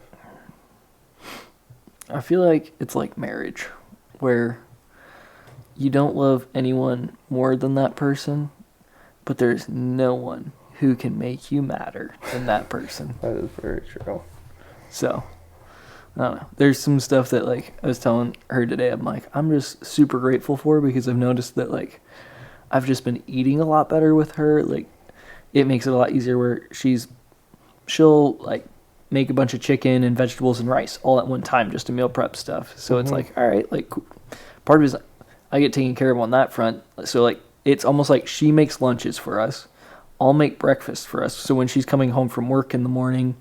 I feel like it's like marriage, where you don't love anyone more than that person, but there's no one who can make you matter than that person. That is very true. So, I don't know. There's some stuff that, like, I was telling her today, I'm like, I'm just super grateful for, because I've noticed that, like, I've just been eating a lot better with her. Like, it makes it a lot easier where she'll, like, make a bunch of chicken and vegetables and rice all at one time just to meal prep stuff. So it's like, all right, like, part of it is I get taken care of on that front. So, like, it's almost like she makes lunches for us. I'll make breakfast for us. So when she's coming home from work in the morning,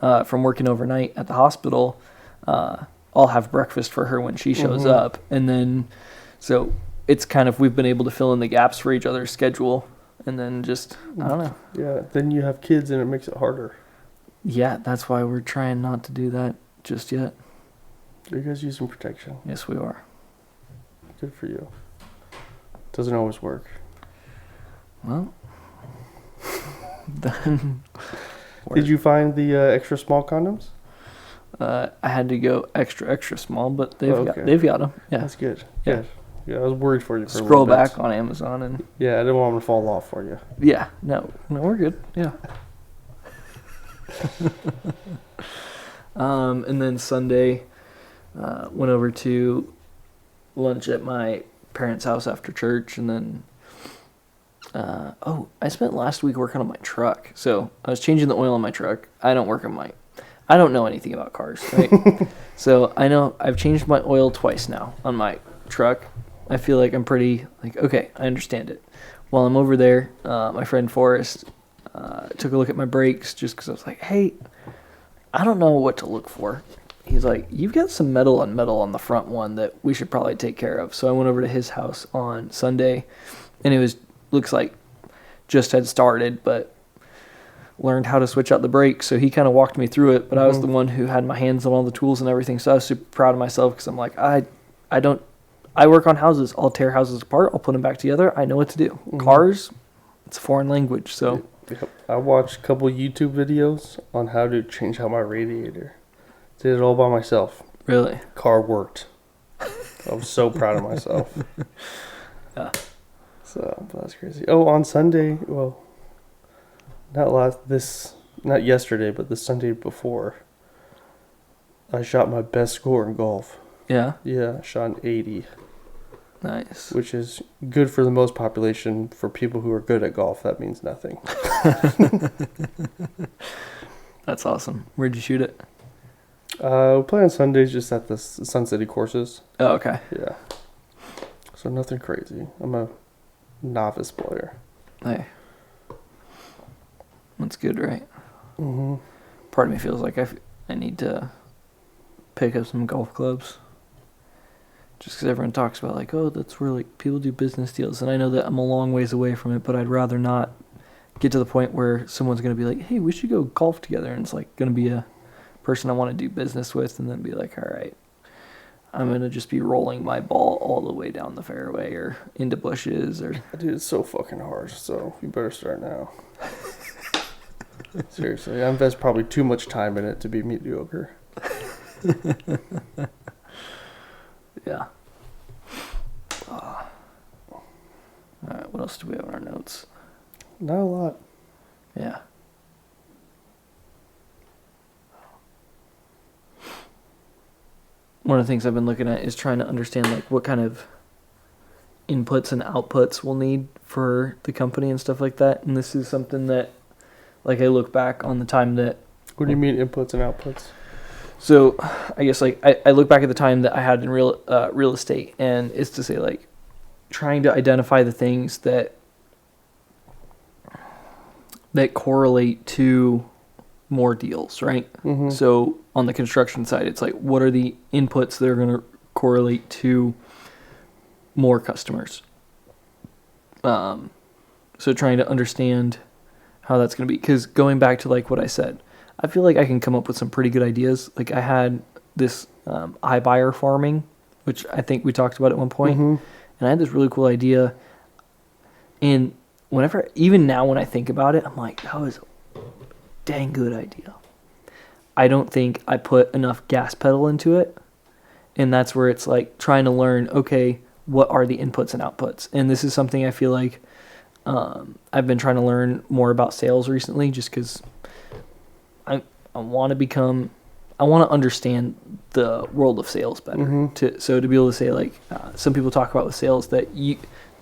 from working overnight at the hospital, I'll have breakfast for her when she shows up. And then, so it's kind of, we've been able to fill in the gaps for each other's schedule. And then just, I don't know. Yeah, then you have kids and it makes it harder. Yeah, that's why we're trying not to do that just yet. You guys using protection. Yes, we are. Good for you. Doesn't always work. Well, then. Did you find the extra small condoms? I had to go extra small, but they've okay. they've got them. Yeah. That's good. Yeah. Good. Yeah, I was worried for you for Scroll a little bit. back on Amazon and. Yeah, I didn't want them to fall off for you. Yeah. No, we're good. Yeah. And then Sunday, went over to lunch at my parents' house after church, and then I spent last week working on my truck. So I was changing the oil on my truck. I don't know anything about cars, right? So I know I've changed my oil twice now on my truck. I feel like I'm pretty, like, okay, I understand it. While I'm over there, my friend Forrest took a look at my brakes just because I was like, hey, I don't know what to look for. He's like, you've got some metal on the front one that we should probably take care of. So I went over to his house on Sunday, and it looks like just had started, but learned how to switch out the brakes. So he kind of walked me through it, but I was the one who had my hands on all the tools and everything. So I was super proud of myself because I'm like, I work on houses. I'll tear houses apart. I'll put them back together. I know what to do. Cars, it's a foreign language. So Yep. I watched a couple YouTube videos on how to change out my radiator. Did it all by myself. really, Car worked. I was so proud of myself. yeah. So that's crazy. Oh, on Sunday, well, not yesterday, but the Sunday before, I shot my best score in golf. Yeah. Yeah, I shot an 80, Nice. which is good for the most population. For people who are good at golf, that means nothing. That's awesome. Where'd you shoot it? We play on Sundays just at the Sun City courses. Oh, okay. Yeah. So nothing crazy. I'm a novice player. Hey. That's good, right? Mm-hmm. Part of me feels like I need to pick up some golf clubs. Just because everyone talks about, like, oh, that's where, like, people do business deals. And I know that I'm a long ways away from it, but I'd rather not get to the point where someone's going to be like, hey, we should go golf together. And it's, like, going to be a person I want to do business with, and then be like, all right, I'm going to just be rolling my ball all the way down the fairway or into bushes. Or Dude, it's so fucking hard, so you better start now. Seriously, I invest probably too much time in it to be mediocre. Yeah. All right, what else do we have in our notes? Not a lot. Yeah. One of the things I've been looking at is trying to understand, like, what kind of inputs and outputs we'll need for the company and stuff like that. And this is something that, like, I look back on the time that... What do you mean inputs and outputs? So, I guess, like, I look back at the time that I had in real estate, and it's to say, like, trying to identify the things that correlate to more deals, right? Mm-hmm. So, on the construction side, it's like, what are the inputs that are going to correlate to more customers? So trying to understand how that's going to be. Because going back to like what I said, I feel like I can come up with some pretty good ideas. Like I had this iBuyer farming, which I think we talked about at one point. Mm-hmm. And I had this really cool idea. And whenever, even now when I think about it, I'm like, that was a dang good idea. I don't think I put enough gas pedal into it. And that's where it's like trying to learn, okay, what are the inputs and outputs? And this is something I feel like I've been trying to learn more about sales recently, just because I want to understand the world of sales better. Mm-hmm. So to be able to say, like, some people talk about with sales that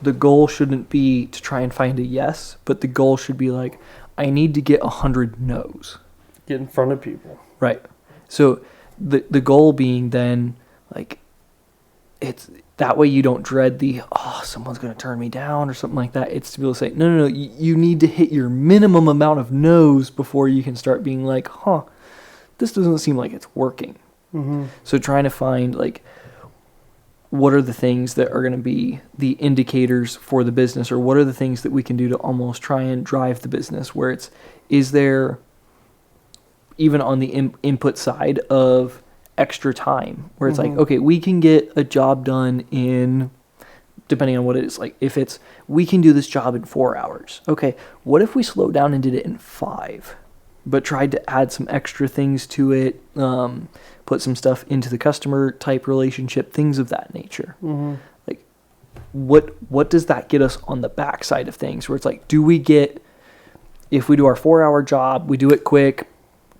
the goal shouldn't be to try and find a yes, but the goal should be like, I need to get 100 no's. Get in front of people. Right. So the goal being then, like, it's that way you don't dread someone's going to turn me down or something like that. It's to be able to say, no, you need to hit your minimum amount of no's before you can start being like, this doesn't seem like it's working. Mm-hmm. So trying to find, like, what are the things that are going to be the indicators for the business, or what are the things that we can do to almost try and drive the business, where is there, even on the input side of extra time, where it's like, okay, we can get a job done in, depending on what it is, like if it's, we can do this job in 4 hours. Okay, what if we slowed down and did it in 5, but tried to add some extra things to it, put some stuff into the customer type relationship, things of that nature. Mm-hmm. Like, what does that get us on the back side of things, where it's like, do we get, if we do our 4-hour job, we do it quick,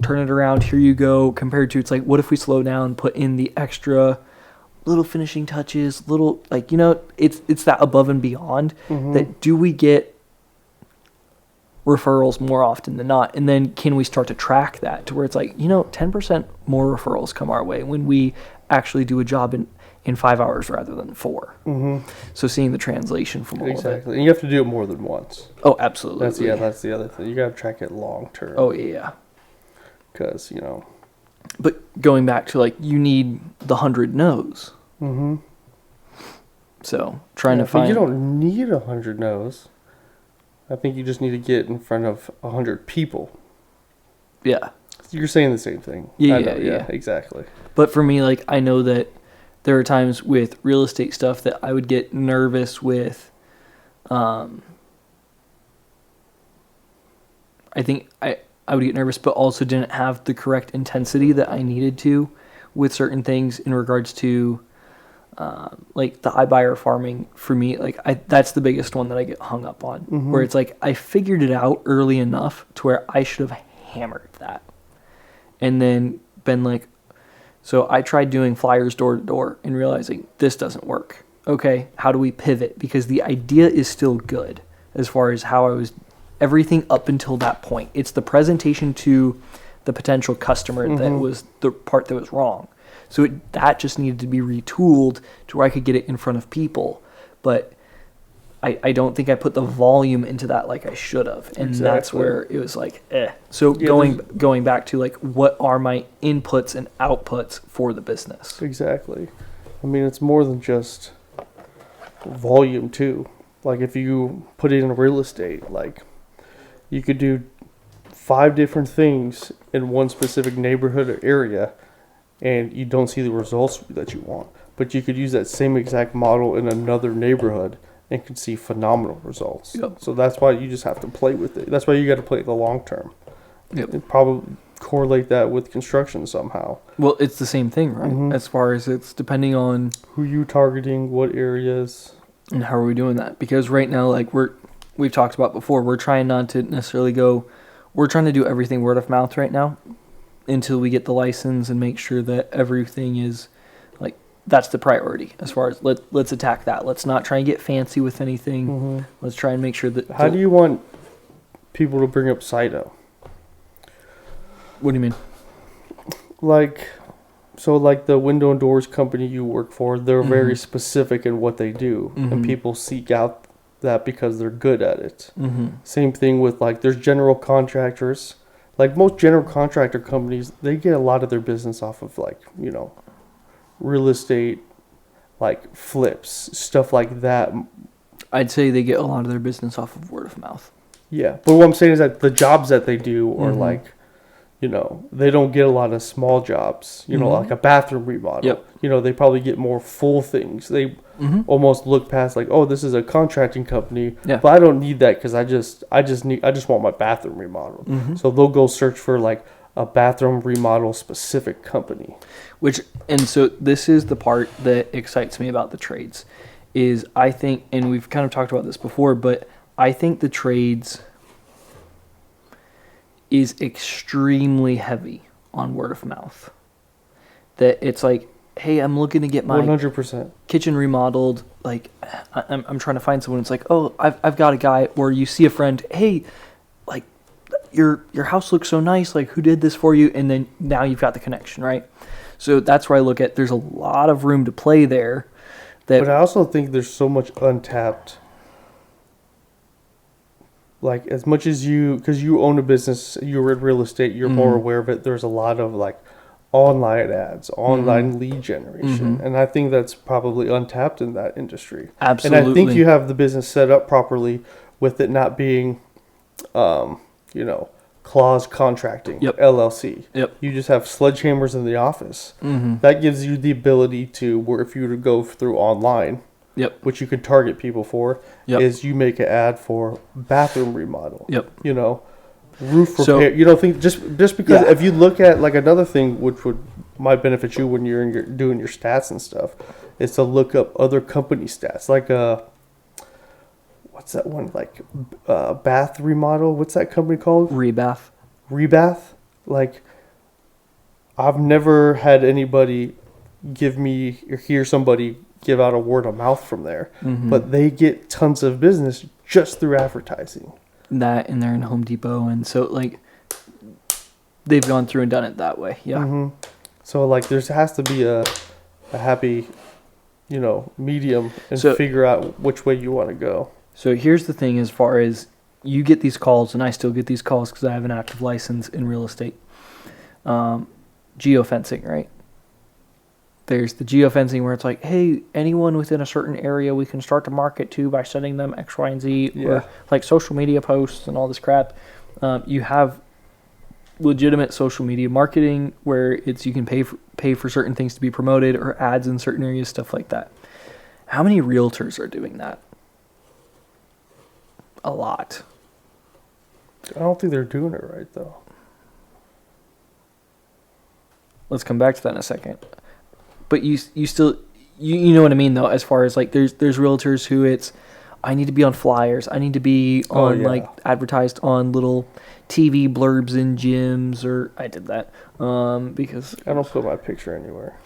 turn it around, here you go, compared to, it's like, what if we slow down, put in the extra little finishing touches, little, like, it's that above and beyond, that do we get referrals more often than not? And then can we start to track that to where it's like, 10% more referrals come our way when we actually do a job in 5 hours rather than 4. Mm-hmm. So seeing the translation from all of it. Exactly. And you have to do it more than once. Oh, absolutely. That's the other thing. You got to track it long term. Oh, yeah. Because, But going back to, like, you need the 100 no's. Mm-hmm. So trying to find. But you don't need 100 no's. I think you just need to get in front of 100 people. Yeah. You're saying the same thing. Yeah, I know, yeah. Exactly. But for me, like, I know that there are times with real estate stuff that I would get nervous with. I think I would get nervous, but also didn't have the correct intensity that I needed to with certain things in regards to, like, the iBuyer farming. For me, like, that's the biggest one that I get hung up on, where it's like, I figured it out early enough to where I should have hammered that. And then been like, so I tried doing flyers door to door and realizing this doesn't work. Okay, how do we pivot? Because the idea is still good as far as how I was, everything up until that point. It's the presentation to the potential customer that was the part that was wrong. So that just needed to be retooled to where I could get it in front of people. But I don't think I put the volume into that like I should have. And that's where it was like, eh. So yeah, going back to, like, what are my inputs and outputs for the business? Exactly. I mean, it's more than just volume too. Like, if you put it in real estate, like, you could do 5 different things in one specific neighborhood or area, and you don't see the results that you want. But you could use that same exact model in another neighborhood and could see phenomenal results. Yep. So that's why you just have to play with it. That's why you got to play the long term. Yep. And probably correlate that with construction somehow. Well, it's the same thing, right? As far as it's depending on who you targeting, what areas, and how are we doing that? Because right now, like we've talked about before, we're trying not to necessarily we're trying to do everything word of mouth right now until we get the license and make sure that everything is, like, that's the priority as far as let's attack that. Let's not try and get fancy with anything. Let's try and make sure that. How do you want people to bring up Saito? What do you mean? Like the window and doors company you work for, they're very specific in what they do, and people seek out that because they're good at it. Same thing with, like, there's general contractors. Like, most general contractor companies, they get a lot of their business off of, like, real estate, like, flips, stuff like that. I'd say they get a lot of their business off of word of mouth. Yeah, but what I'm saying is that the jobs that they do are Mhm. like, they don't get a lot of small jobs. Mhm. Like a bathroom remodel. Yep. They probably get more full things. They Mm-hmm. almost look past like, oh, this is a contracting company, Yeah. but I don't need that because I just want my bathroom remodeled. Mhm. So they'll go search for like a bathroom remodel specific company. So this is the part that excites me about the trades, is I think, and we've kind of talked about this before, but I think the trades is extremely heavy on word of mouth. That it's like, hey, I'm looking to get my 100%. kitchen remodeled. Like, I'm trying to find someone. It's like, oh, I've got a guy. Or you see a friend. Hey, like, your house looks so nice. Like, who did this for you? And then now you've got the connection, right? So that's where I look at. There's a lot of room to play there. But I also think there's so much untapped. Like, as much as because you own a business, you're in real estate, you're more aware of it. There's a lot of like online ads, online lead generation. And I think that's probably untapped in that industry. Absolutely. And I think you have the business set up properly with it not being, clause contracting, Yep. LLC. Yep. You just have sledgehammers in the office. Mm-hmm. That gives you the ability to, where if you were to go through online, Yep. which you can target people for, Yep. is you make an ad for bathroom remodel. Yep. Roof So- repair. You don't think just because Yeah. if you look at like another thing which might benefit you when you're doing your stats and stuff, is to look up other company stats like what's that one like bath remodel? What's that company called? Rebath. Rebath. Like I've never had anybody give me or hear somebody give out a word of mouth from there, but they get tons of business just through advertising. That, and they're in Home Depot, and so like they've gone through and done it that way. Yeah. So like there has to be a happy, medium and So- figure out which way you want to go. So here's the thing: as far as you get these calls, and I still get these calls because I have an active license in real estate. Geofencing, right? There's the geofencing where it's like, hey, anyone within a certain area we can start to market to by sending them X, Y, and Z, Yeah. or like social media posts and all this crap. You have legitimate social media marketing where you can pay for certain things to be promoted or ads in certain areas, stuff like that. How many realtors are doing that? A lot. I don't think they're doing it right though. Let's come back to that in a second. But you still you know what I mean though, as far as like there's realtors who it's I need to be on flyers, I need to be on like advertised on little TV blurbs in gyms, or I did that because I don't put my picture anywhere.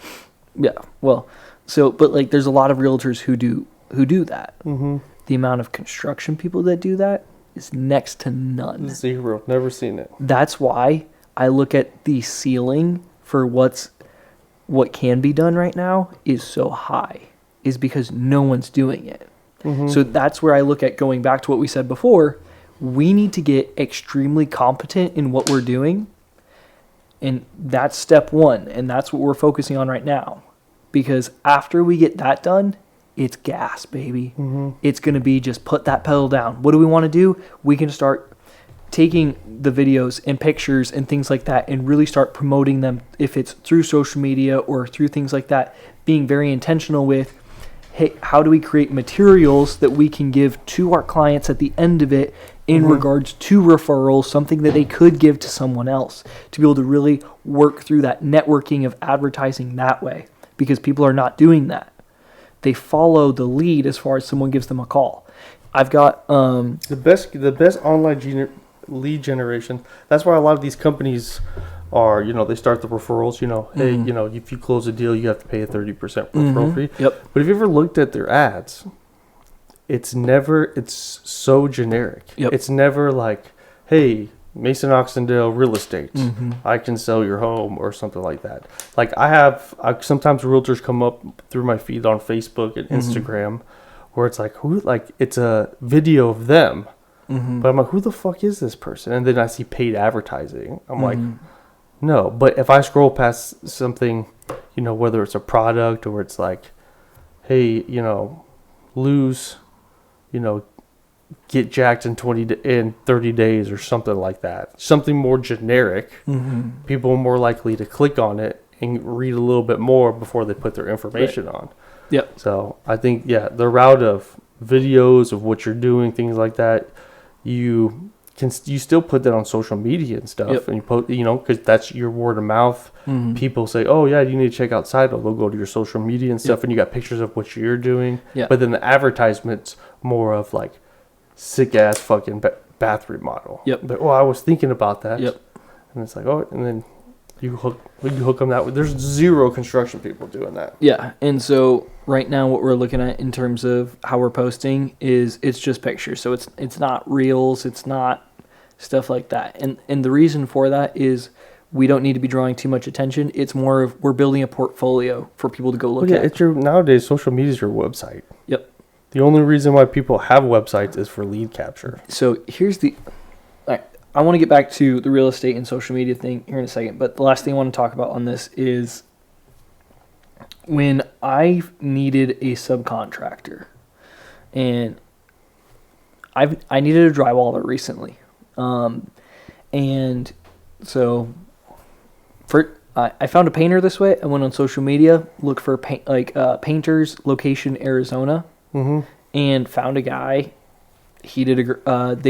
yeah, well, so but like there's a lot of realtors who do that. The amount of construction people that do that is next to none. Zero. Never seen it. That's why I look at the ceiling for what can be done right now is so high, is because no one's doing it. So that's where I look at going back to what we said before. We need to get extremely competent in what we're doing. And that's step one. And that's what we're focusing on right now. Because after we get that done, it's gas, baby. It's going to be just put that pedal down. What do we want to do? We can start taking the videos and pictures and things like that and really start promoting them, if it's through social media or through things like that, being very intentional with, hey, how do we create materials that we can give to our clients at the end of it in regards to referrals, something that they could give to someone else, to be able to really work through that networking of advertising that way, because people are not doing that. They follow the lead as far as someone gives them a call. I've got The best online lead generation. That's why a lot of these companies are, they start the referrals. Hey, if you close a deal, you have to pay a 30% referral fee. Yep. But if you ever looked at their ads, it's so generic. Yep. It's never like, hey, Mason Oxendale Real Estate, I can sell your home or something like that. Like sometimes realtors come up through my feed on Facebook and Instagram where it's like, it's a video of them. But I'm like, who the fuck is this person? And then I see paid advertising. I'm like, no. But if I scroll past something, whether it's a product or it's like, hey, lose get jacked in 30 days or something like that. Something more generic. Mm-hmm. People are more likely to click on it and read a little bit more before they put their information on. Yep. So I think, the route of videos of what you're doing, things like that, you still put that on social media and stuff. Yep. And you post, because that's your word of mouth. Mm-hmm. People say, oh yeah, you need to check out Sidle. They'll go to your social media and stuff. Yep. And you got pictures of what you're doing. Yeah. But then the advertisement's more of like sick ass fucking bath remodel. Yep. But, I was thinking about that. Yep. And it's like, and then you hook them that way. There's zero construction people doing that. Yeah, and so right now what we're looking at in terms of how we're posting is it's just pictures. So it's not reels, it's not stuff like that. And the reason for that is we don't need to be drawing too much attention. It's more of we're building a portfolio for people to go look at. Nowadays social media is your website. Yep. The only reason why people have websites is for lead capture. So here's I want to get back to the real estate and social media thing here in a second, but the last thing I want to talk about on this is when I needed a subcontractor, and I needed a drywall recently, and so I found a painter this way. I went on social media, looked for painters, location Arizona, and found a guy. He did him and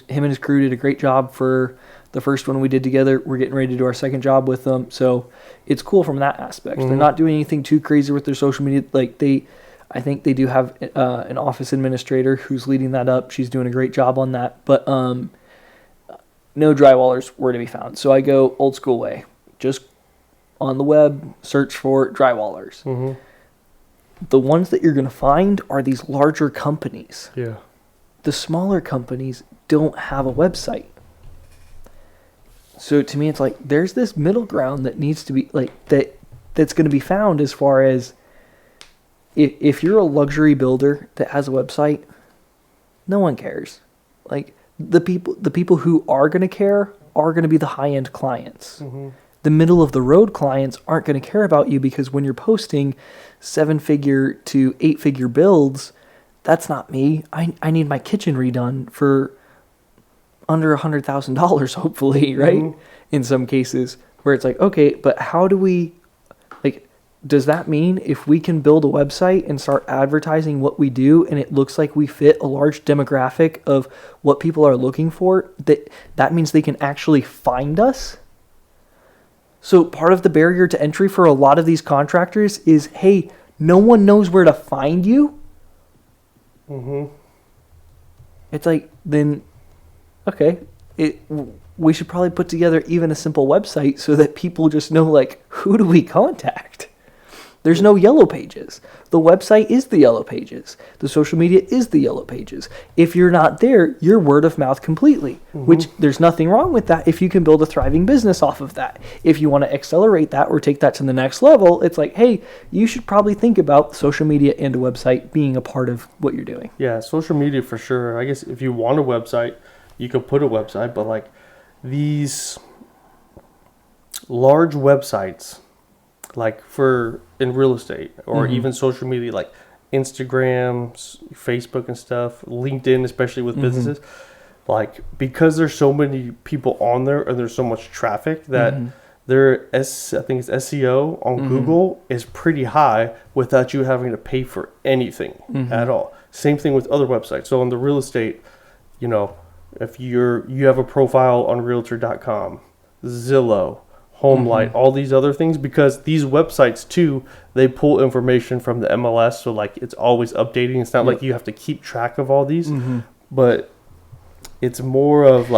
his crew did a great job for the first one we did together. We're getting ready to do our second job with them, so it's cool from that aspect. They're not doing anything too crazy with their social media. I think they do have an office administrator who's leading that up. She's doing a great job on that, but no drywallers were to be found. So I go old school way, just on the web, search for drywallers. Mm-hmm. The ones that you're going to find are these larger companies. Yeah. The smaller companies don't have a website. So to me, it's like there's this middle ground that needs to be that's going to be found as far as if you're a luxury builder that has a website, no one cares. Like the people who are going to care are going to be the high-end clients. Mm-hmm. The middle of the road clients aren't going to care about you because when you're posting 7-figure to 8-figure builds, that's not me. I need my kitchen redone for under $100,000, hopefully, right? Mm-hmm. In some cases, where it's like, okay, but how do we, does that mean if we can build a website and start advertising what we do and it looks like we fit a large demographic of what people are looking for, that means they can actually find us? So part of the barrier to entry for a lot of these contractors is, hey, no one knows where to find you. Mm-hmm. It's like, then, okay, we should probably put together even a simple website so that people just know, who do we contact? There's no yellow pages. The website is the yellow pages. The social media is the yellow pages. If you're not there, you're word of mouth completely, which there's nothing wrong with that if you can build a thriving business off of that. If you want to accelerate that or take that to the next level, it's like, hey, you should probably think about social media and a website being a part of what you're doing. Yeah, social media for sure. I guess if you want a website, you could put a website, but these large websites, in real estate or even social media, like Instagram, Facebook and stuff, LinkedIn, especially with businesses, because there's so many people on there and there's so much traffic that I think it's SEO on Google is pretty high without you having to pay for anything at all. Same thing with other websites. So on the real estate, if you have a profile on Realtor.com, Zillow, HomeLight, all these other things, because these websites too, they pull information from the MLS, so it's always updating. It's not like you have to keep track of all these, but it's more of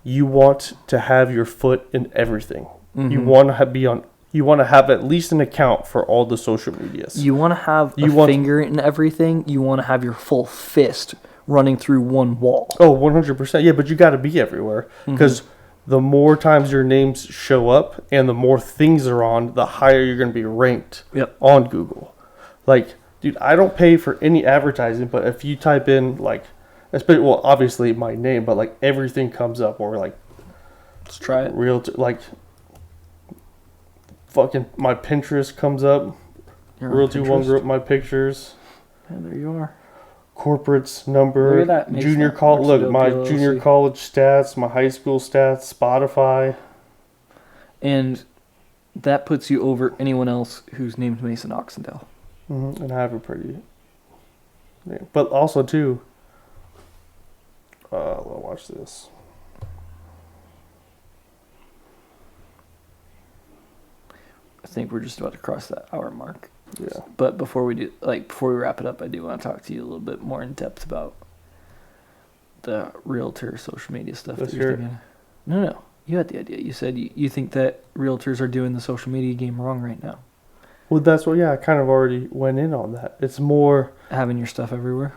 you want to have your foot in everything. You want to you want to have at least an account for all the social medias. You want to have a finger in everything. You want to have your full fist running through one wall. Oh, 100%. Yeah, but you got to be everywhere because the more times your names show up and the more things are on, the higher you're going to be ranked on Google. Dude, I don't pay for any advertising, but if you type in especially, well, obviously my name, but everything comes up, or let's try it. Fucking my Pinterest comes up. Realty One Group, my pictures. Yeah, there you are. corporate's number, Look at that. Makes junior that college. Look, Oxidil my PLLC. junior college stats, my high school stats, Spotify. And that puts you over anyone else who's named Mason Oxendale. And I have a pretty. Yeah. But also too. Well, watch this. I think we're just about to cross that hour mark. Yeah. But before we wrap it up, I do want to talk to you a little bit more in depth about the realtor social media stuff. Let's that you're hear it. thinking. No. You had the idea. You said you think that realtors are doing the social media game wrong right now. Well, that's what. Yeah, I kind of already went in on that. It's more. Having your stuff everywhere.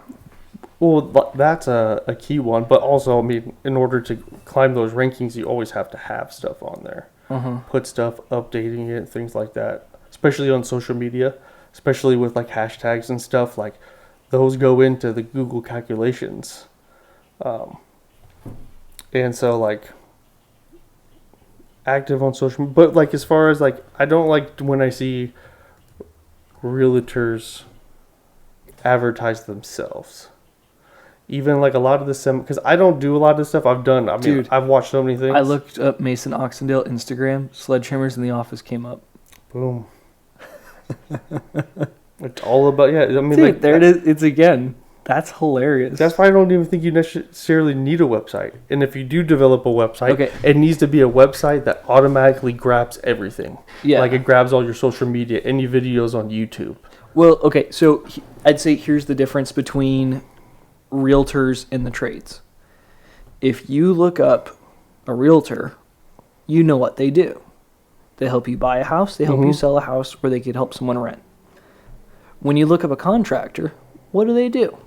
Well, that's a key one. But also, I mean, in order to climb those rankings, you always have to have stuff on there. Put stuff, updating it, things like that. Especially on social media, especially with like hashtags and stuff. Like those go into the Google calculations. And so like active on social media. But like as far as like, I don't like when I see realtors advertise themselves. Even like a lot of the because I don't do a lot of this stuff. Dude, I've watched so many things. I looked up Mason Oxendale Instagram. Sledgehammers in the Office came up. Boom. It's all about I mean, Dude, like there it is. It's again. That's hilarious. That's why I don't even think you necessarily need a website. And if you do develop a website, Okay. it needs to be a website that automatically grabs everything. Yeah. Like it grabs all your social media, any videos on YouTube. Well, okay, so I'd say here's the difference between realtors and the trades. If you look up a realtor, you know what they do. They help you buy a house, they help you sell a house, or they could help someone rent. When you look up a contractor, what do?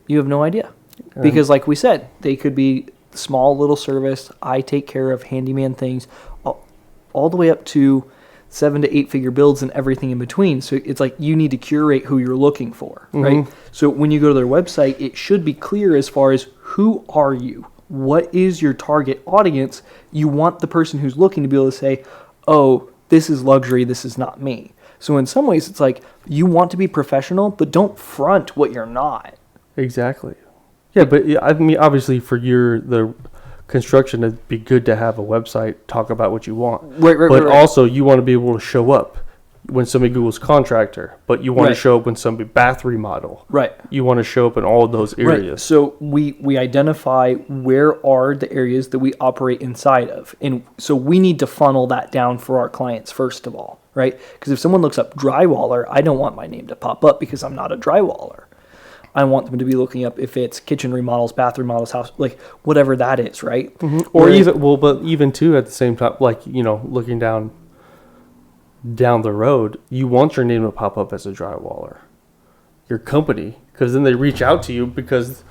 You have no idea. Because like we said, they could be small little service, I take care of handyman things, all the way up to 7 to 8 figure builds and everything in between. So it's like you need to curate who you're looking for, right? So when you go to their website, it should be clear as far as who are you? What is your target audience? You want the person who's looking to be able to say, oh, this is luxury, this is not me. So in some ways, it's like you want to be professional, but don't front what you're not. Exactly. Yeah, but I mean, obviously for the construction, it'd be good to have a website, talk about what you want. But also you want to be able to show up when somebody Googles contractor, but you want to show up when somebody bath remodel. Right. You want to show up in all of those areas. Right. So we identify where are the areas that we operate inside of. And so we need to funnel that down for our clients first of all, right? Because if someone looks up drywaller, I don't want my name to pop up because I'm not a drywaller. I want them to be looking up if it's kitchen remodels, bath remodels, house, like whatever that is, right? Or even too at the same time, like, looking down the road, you want your name to pop up as a drywaller, your company, because then they reach out to you because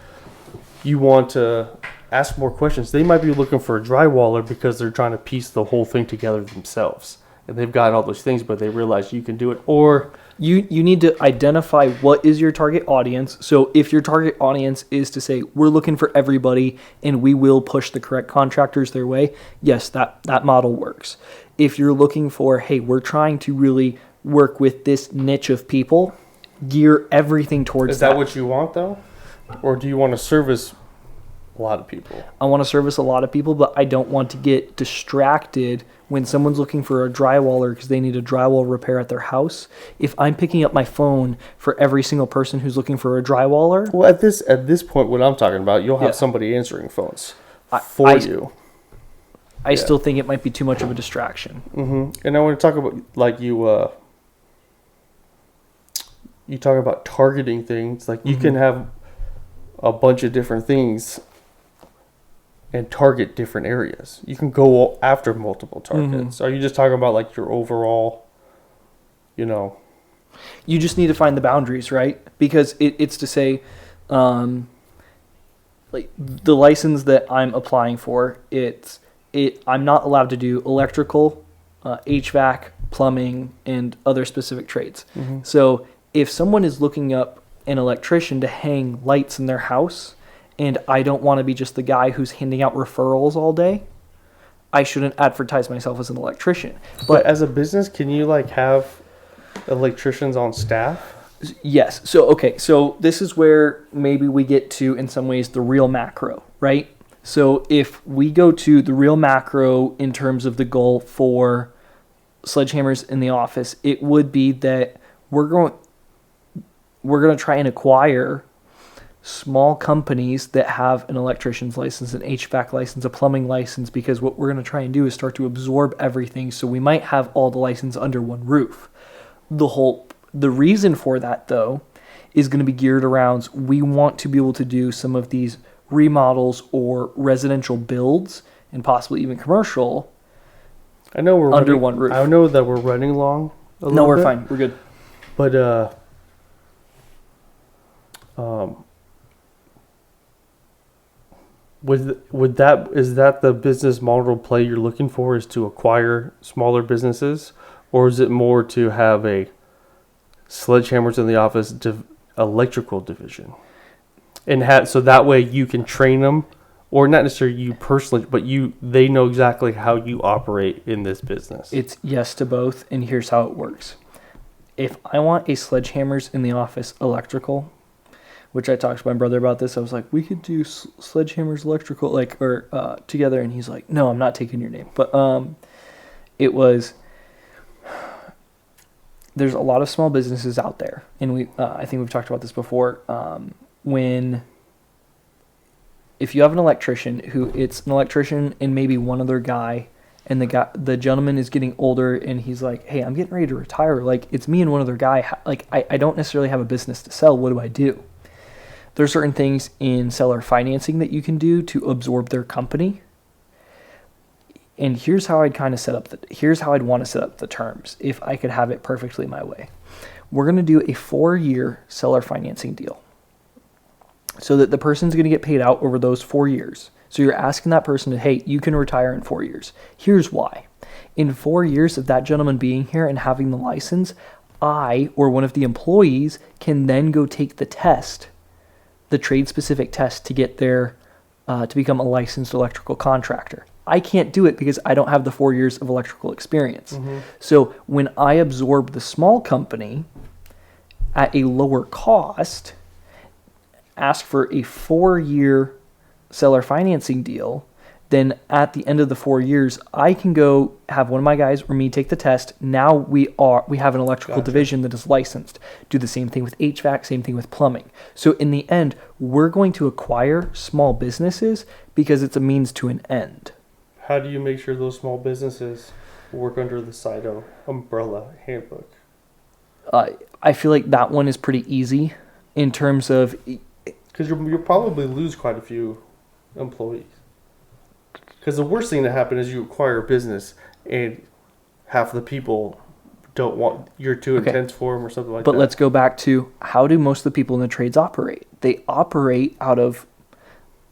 you want to ask more questions. They might be looking for a drywaller because they're trying to piece the whole thing together themselves, and they've got all those things, but they realize you can do it. Or you need to identify what is your target audience. So if your target audience is to say, we're looking for everybody and we will push the correct contractors their way, yes, that model works. If you're looking for, hey, we're trying to really work with this niche of people, gear everything towards that. Is that what you want, though? Or do you want to service a lot of people? I want to service a lot of people, but I don't want to get distracted when someone's looking for a drywaller because they need a drywall repair at their house. If I'm picking up my phone for every single person who's looking for a drywaller. Well, at this point, what I'm talking about, you'll have somebody answering phones for you. I still think it might be too much of a distraction. And I want to talk about, like, you talk about targeting things. Like, you can have a bunch of different things and target different areas. You can go after multiple targets. Are you just talking about, like, your overall, You just need to find the boundaries, right? Because it's to say, like, the license that I'm applying for, I'm not allowed to do electrical, HVAC, plumbing, and other specific trades. So if someone is looking up an electrician to hang lights in their house, and I don't want to be just the guy who's handing out referrals all day, I shouldn't advertise myself as an electrician. But as a business, can you, like, have electricians on staff? Yes. So, okay. So this is where maybe we get to, in some ways, the real macro, right? So if we go to the real macro in terms of the goal for Sledgehammers in the office, it would be that we're going to try and acquire small companies that have an electrician's license, an HVAC license, a plumbing license, because what we're going to try and do is start to absorb everything. So we might have all the license under one roof. The reason for that, though, is going to be geared around, we want to be able to do some of these remodels or residential builds and possibly even commercial. I know we're under running, one roof. I know that we're running long. No, we're fine. We're good. But is that the business model play you're looking for, is to acquire smaller businesses, or is it more to have a Sledgehammers in the office electrical division, and so that way you can train them, or not necessarily you personally, but they know exactly how you operate in this business? It's yes to both, and here's how it works. If I want a Sledgehammers in the office electrical, which I talked to my brother about this, I was like, we could do Sledgehammers electrical, together, and he's like, no, I'm not taking your name. But there's a lot of small businesses out there, and I think we've talked about this before. If you have an electrician it's an electrician and maybe one other guy, and the gentleman is getting older, and he's like, hey, I'm getting ready to retire. Like, it's me and one other guy. Like, I don't necessarily have a business to sell. What do I do? There's certain things in seller financing that you can do to absorb their company. And here's how I'd want to set up the terms if I could have it perfectly my way. We're going to do a 4-year seller financing deal, so that the person's going to get paid out over those 4 years. So you're asking that person to, hey, you can retire in 4 years. Here's why. In 4 years of that gentleman being here and having the license, I or one of the employees can then go take the test, the trade-specific test, to get to become a licensed electrical contractor. I can't do it because I don't have the 4 years of electrical experience. Mm-hmm. So when I absorb the small company at a lower cost, ask for a 4-year seller financing deal, then at the end of the 4 years, I can go have one of my guys or me take the test. Now we have an electrical division that is licensed. Do the same thing with HVAC, same thing with plumbing. So in the end, we're going to acquire small businesses because it's a means to an end. How do you make sure those small businesses work under the SIDO umbrella handbook? I feel like that one is pretty easy in terms of... Because you'll probably lose quite a few employees. Because the worst thing to happen is you acquire a business and half the people don't want, you're too intense for them or something like that. But let's go back to, how do most of the people in the trades operate? They operate out of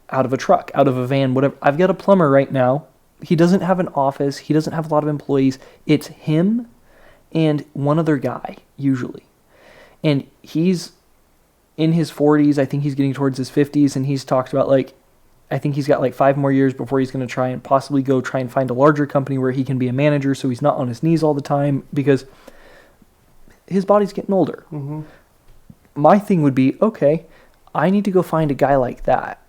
a truck, out of a van, whatever. I've got a plumber right now. He doesn't have an office. He doesn't have a lot of employees. It's him and one other guy, usually. And he's in his 40s. I think he's getting towards his 50s, and he's talked about, I think he's got 5 more years before he's going to try and possibly go try and find a larger company where he can be a manager, so he's not on his knees all the time, because his body's getting older. Mm-hmm. My thing would be, okay, I need to go find a guy like that,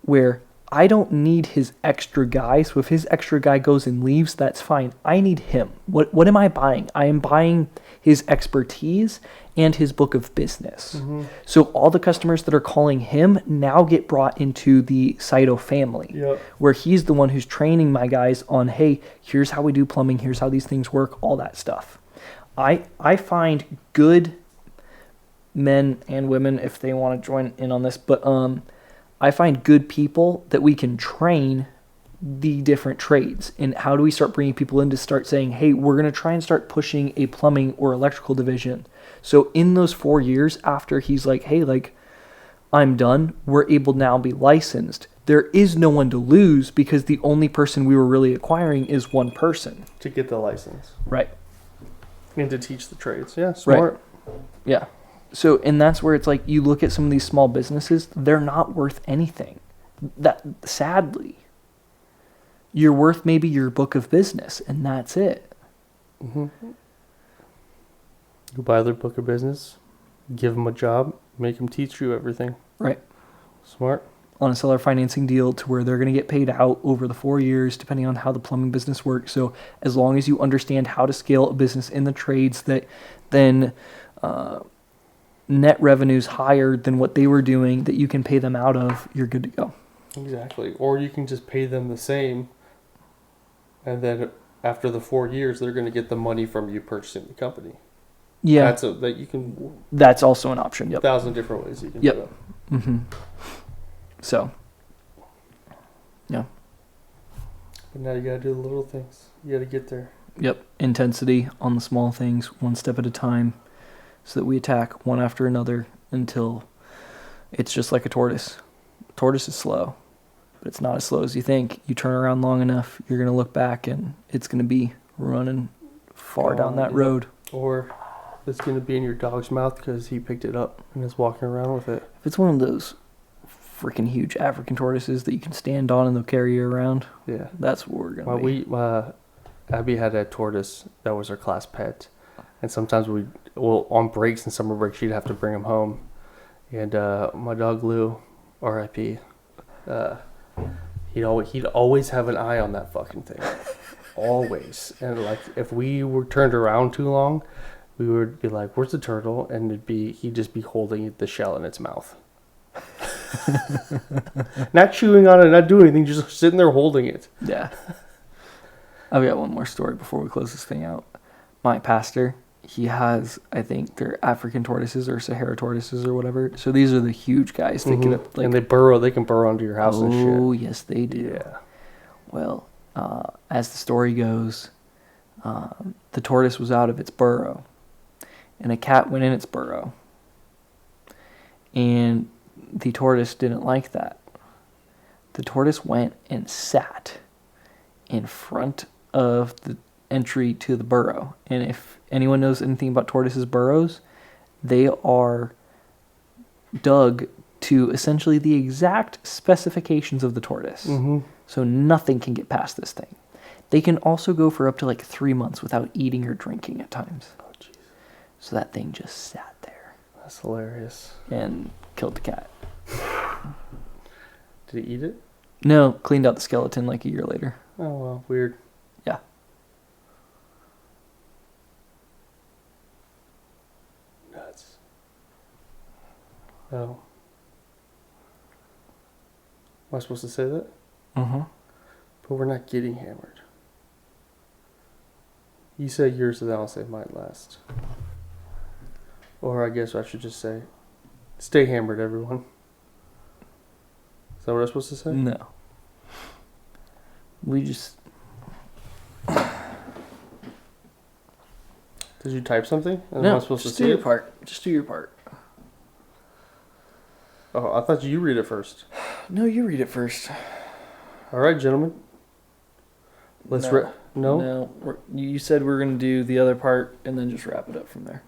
where I don't need his extra guy. So if his extra guy goes and leaves, that's fine. I need him. What am I buying? I am buying his expertise and his book of business. Mm-hmm. So all the customers that are calling him now get brought into the SIDO family, where he's the one who's training my guys on, hey, here's how we do plumbing, here's how these things work, all that stuff. I find good men and women, if they want to join in on this, but I find good people that we can train the different trades. And how do we start bringing people in to start saying, hey, we're going to try and start pushing a plumbing or electrical division. So in those 4 years after he's like, hey, I'm done, we're able to now be licensed. There is no one to lose because the only person we were really acquiring is one person. To get the license. Right. And to teach the trades. Yeah, smart. Right. Yeah. So, and that's where it's you look at some of these small businesses, they're not worth anything. That, sadly, you're worth maybe your book of business, and that's it. Mm-hmm. You buy their book of business, Give them a job, make them teach you everything. Right. Smart. On a seller financing deal to where they're going to get paid out over the 4 years, depending on how the plumbing business works. So as long as you understand how to scale a business in the trades that then net revenues higher than what they were doing that you can pay them out of, you're good to go. Exactly. Or you can just pay them the same, and then after the 4 years, they're going to get the money from you purchasing the company. Yeah, That you can. that's also an option. Yep. 1,000 different ways you can Yep. do it. Mm-hmm. So, yeah. But now you got to do the little things. You got to get there. Yep. Intensity on the small things, one step at a time, so that we attack one after another until it's just like a tortoise. Tortoise is slow, but it's not as slow as you think. You turn around long enough, you're going to look back and it's going to be running far down that road. Or it's going to be in your dog's mouth because he picked it up and is walking around with it. If it's one of those freaking huge African tortoises that you can stand on and they'll carry you around, Yeah. that's what we're going to be. Abby had a tortoise that was her class pet. And sometimes on breaks and summer breaks, she'd have to bring him home. And my dog Lou, R.I.P., he'd always have an eye on that fucking thing. Always. And like if we were turned around too long, we would be like, "Where's the turtle?" And he'd just be holding the shell in its mouth. Not chewing on it, not doing anything, just sitting there holding it. Yeah. I've got one more story before we close this thing out. My pastor, he has, I think they're African tortoises or Sahara tortoises or whatever. So these are the huge guys that get up, like, and they can burrow into your house and shit. Oh, yes, they do. Yeah. Well, as the story goes, the tortoise was out of its burrow, and a cat went in its burrow. And the tortoise didn't like that. The tortoise went and sat in front of the entry to the burrow. And if anyone knows anything about tortoises' burrows, they are dug to essentially the exact specifications of the tortoise. Mm-hmm. So nothing can get past this thing. They can also go for up to like 3 months without eating or drinking at times. Oh, jeez. So that thing just sat there That's hilarious. and killed the cat. Did he eat it? No, cleaned out the skeleton like a year later. Oh, well, weird. Yeah. Nuts. Oh. Am I supposed to say that? Mm-hmm. But we're not getting hammered. You say yours, and then I'll say mine last. Or I guess I should just say, stay hammered, everyone. Is that what I'm supposed to say? No. We just... Did you type something? And No, am I supposed just to do see your it? part. Just do your part. Oh, I thought you read it first. No, you read it first. All right, gentlemen. Let's No. No? No. You said we were going to do the other part and then just wrap it up from there.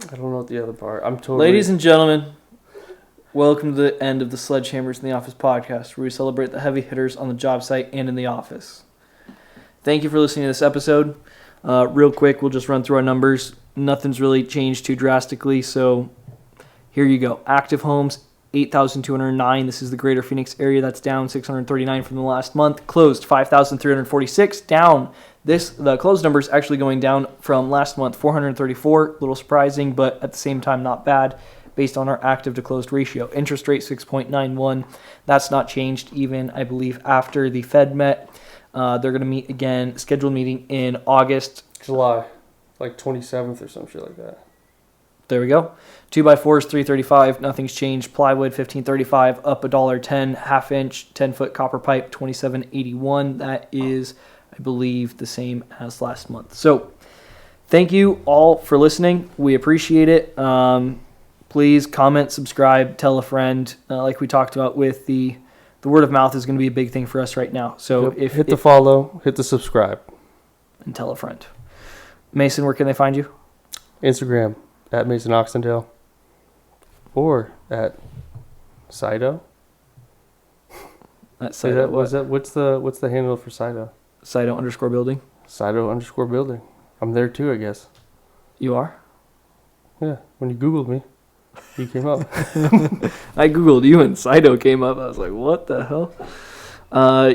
I don't know what the other part. I'm totally... Ladies and gentlemen, welcome to the end of the Sledgehammers in the Office podcast, where we celebrate the heavy hitters on the job site and in the office. Thank you for listening to this episode. Real quick, we'll just run through our numbers. Nothing's really changed too drastically, so here you go. Active homes, 8,209. This is the greater Phoenix area. That's down 639 from the last month. Closed, 5,346, down. The closed number is actually going down from last month, 434. A little surprising, but at the same time, not bad based on our active to closed ratio. Interest rate, 6.91. That's not changed even, I believe, after the Fed met. They're going to meet again, scheduled meeting in August. July. Like 27th or some shit like that. There we go. 2x4s, $335. Nothing's changed. Plywood, $15.35. Up $1.10. Half inch, 10-foot copper pipe, $27.81. That is, I believe, the same as last month. So, thank you all for listening. We appreciate it. Please comment, subscribe, tell a friend. Like we talked about with the word of mouth is going to be a big thing for us right now. So Yep. Hit the follow, hit the subscribe. And tell a friend. Mason, where can they find you? Instagram at Mason Oxendale or at Sido. At Say Sido, that was that. What's the handle for Sido? Sido_building. Sido_building. I'm there too, I guess. You are? Yeah. When you Googled me. He came up. I Googled you and Saito came up. I was like, what the hell?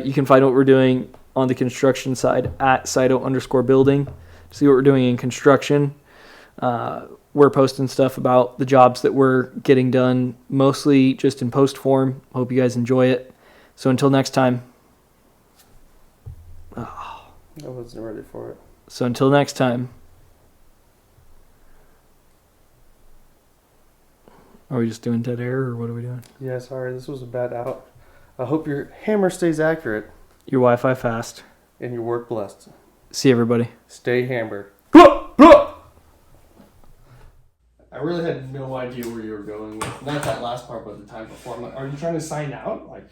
You can find what we're doing on the construction side at Saito_building. See what we're doing in construction. We're posting stuff about the jobs that we're getting done, mostly just in post form. Hope you guys enjoy it. So until next time. I wasn't ready for it. So until next time. Are we just doing dead air or what are we doing? Yeah, sorry, this was a bad out. I hope your hammer stays accurate Your Wi-Fi fast. and your work blessed. See everybody. Stay hammered. I really had no idea where you were going with. Not that last part, but the time before. I'm like, are you trying to sign out? Like.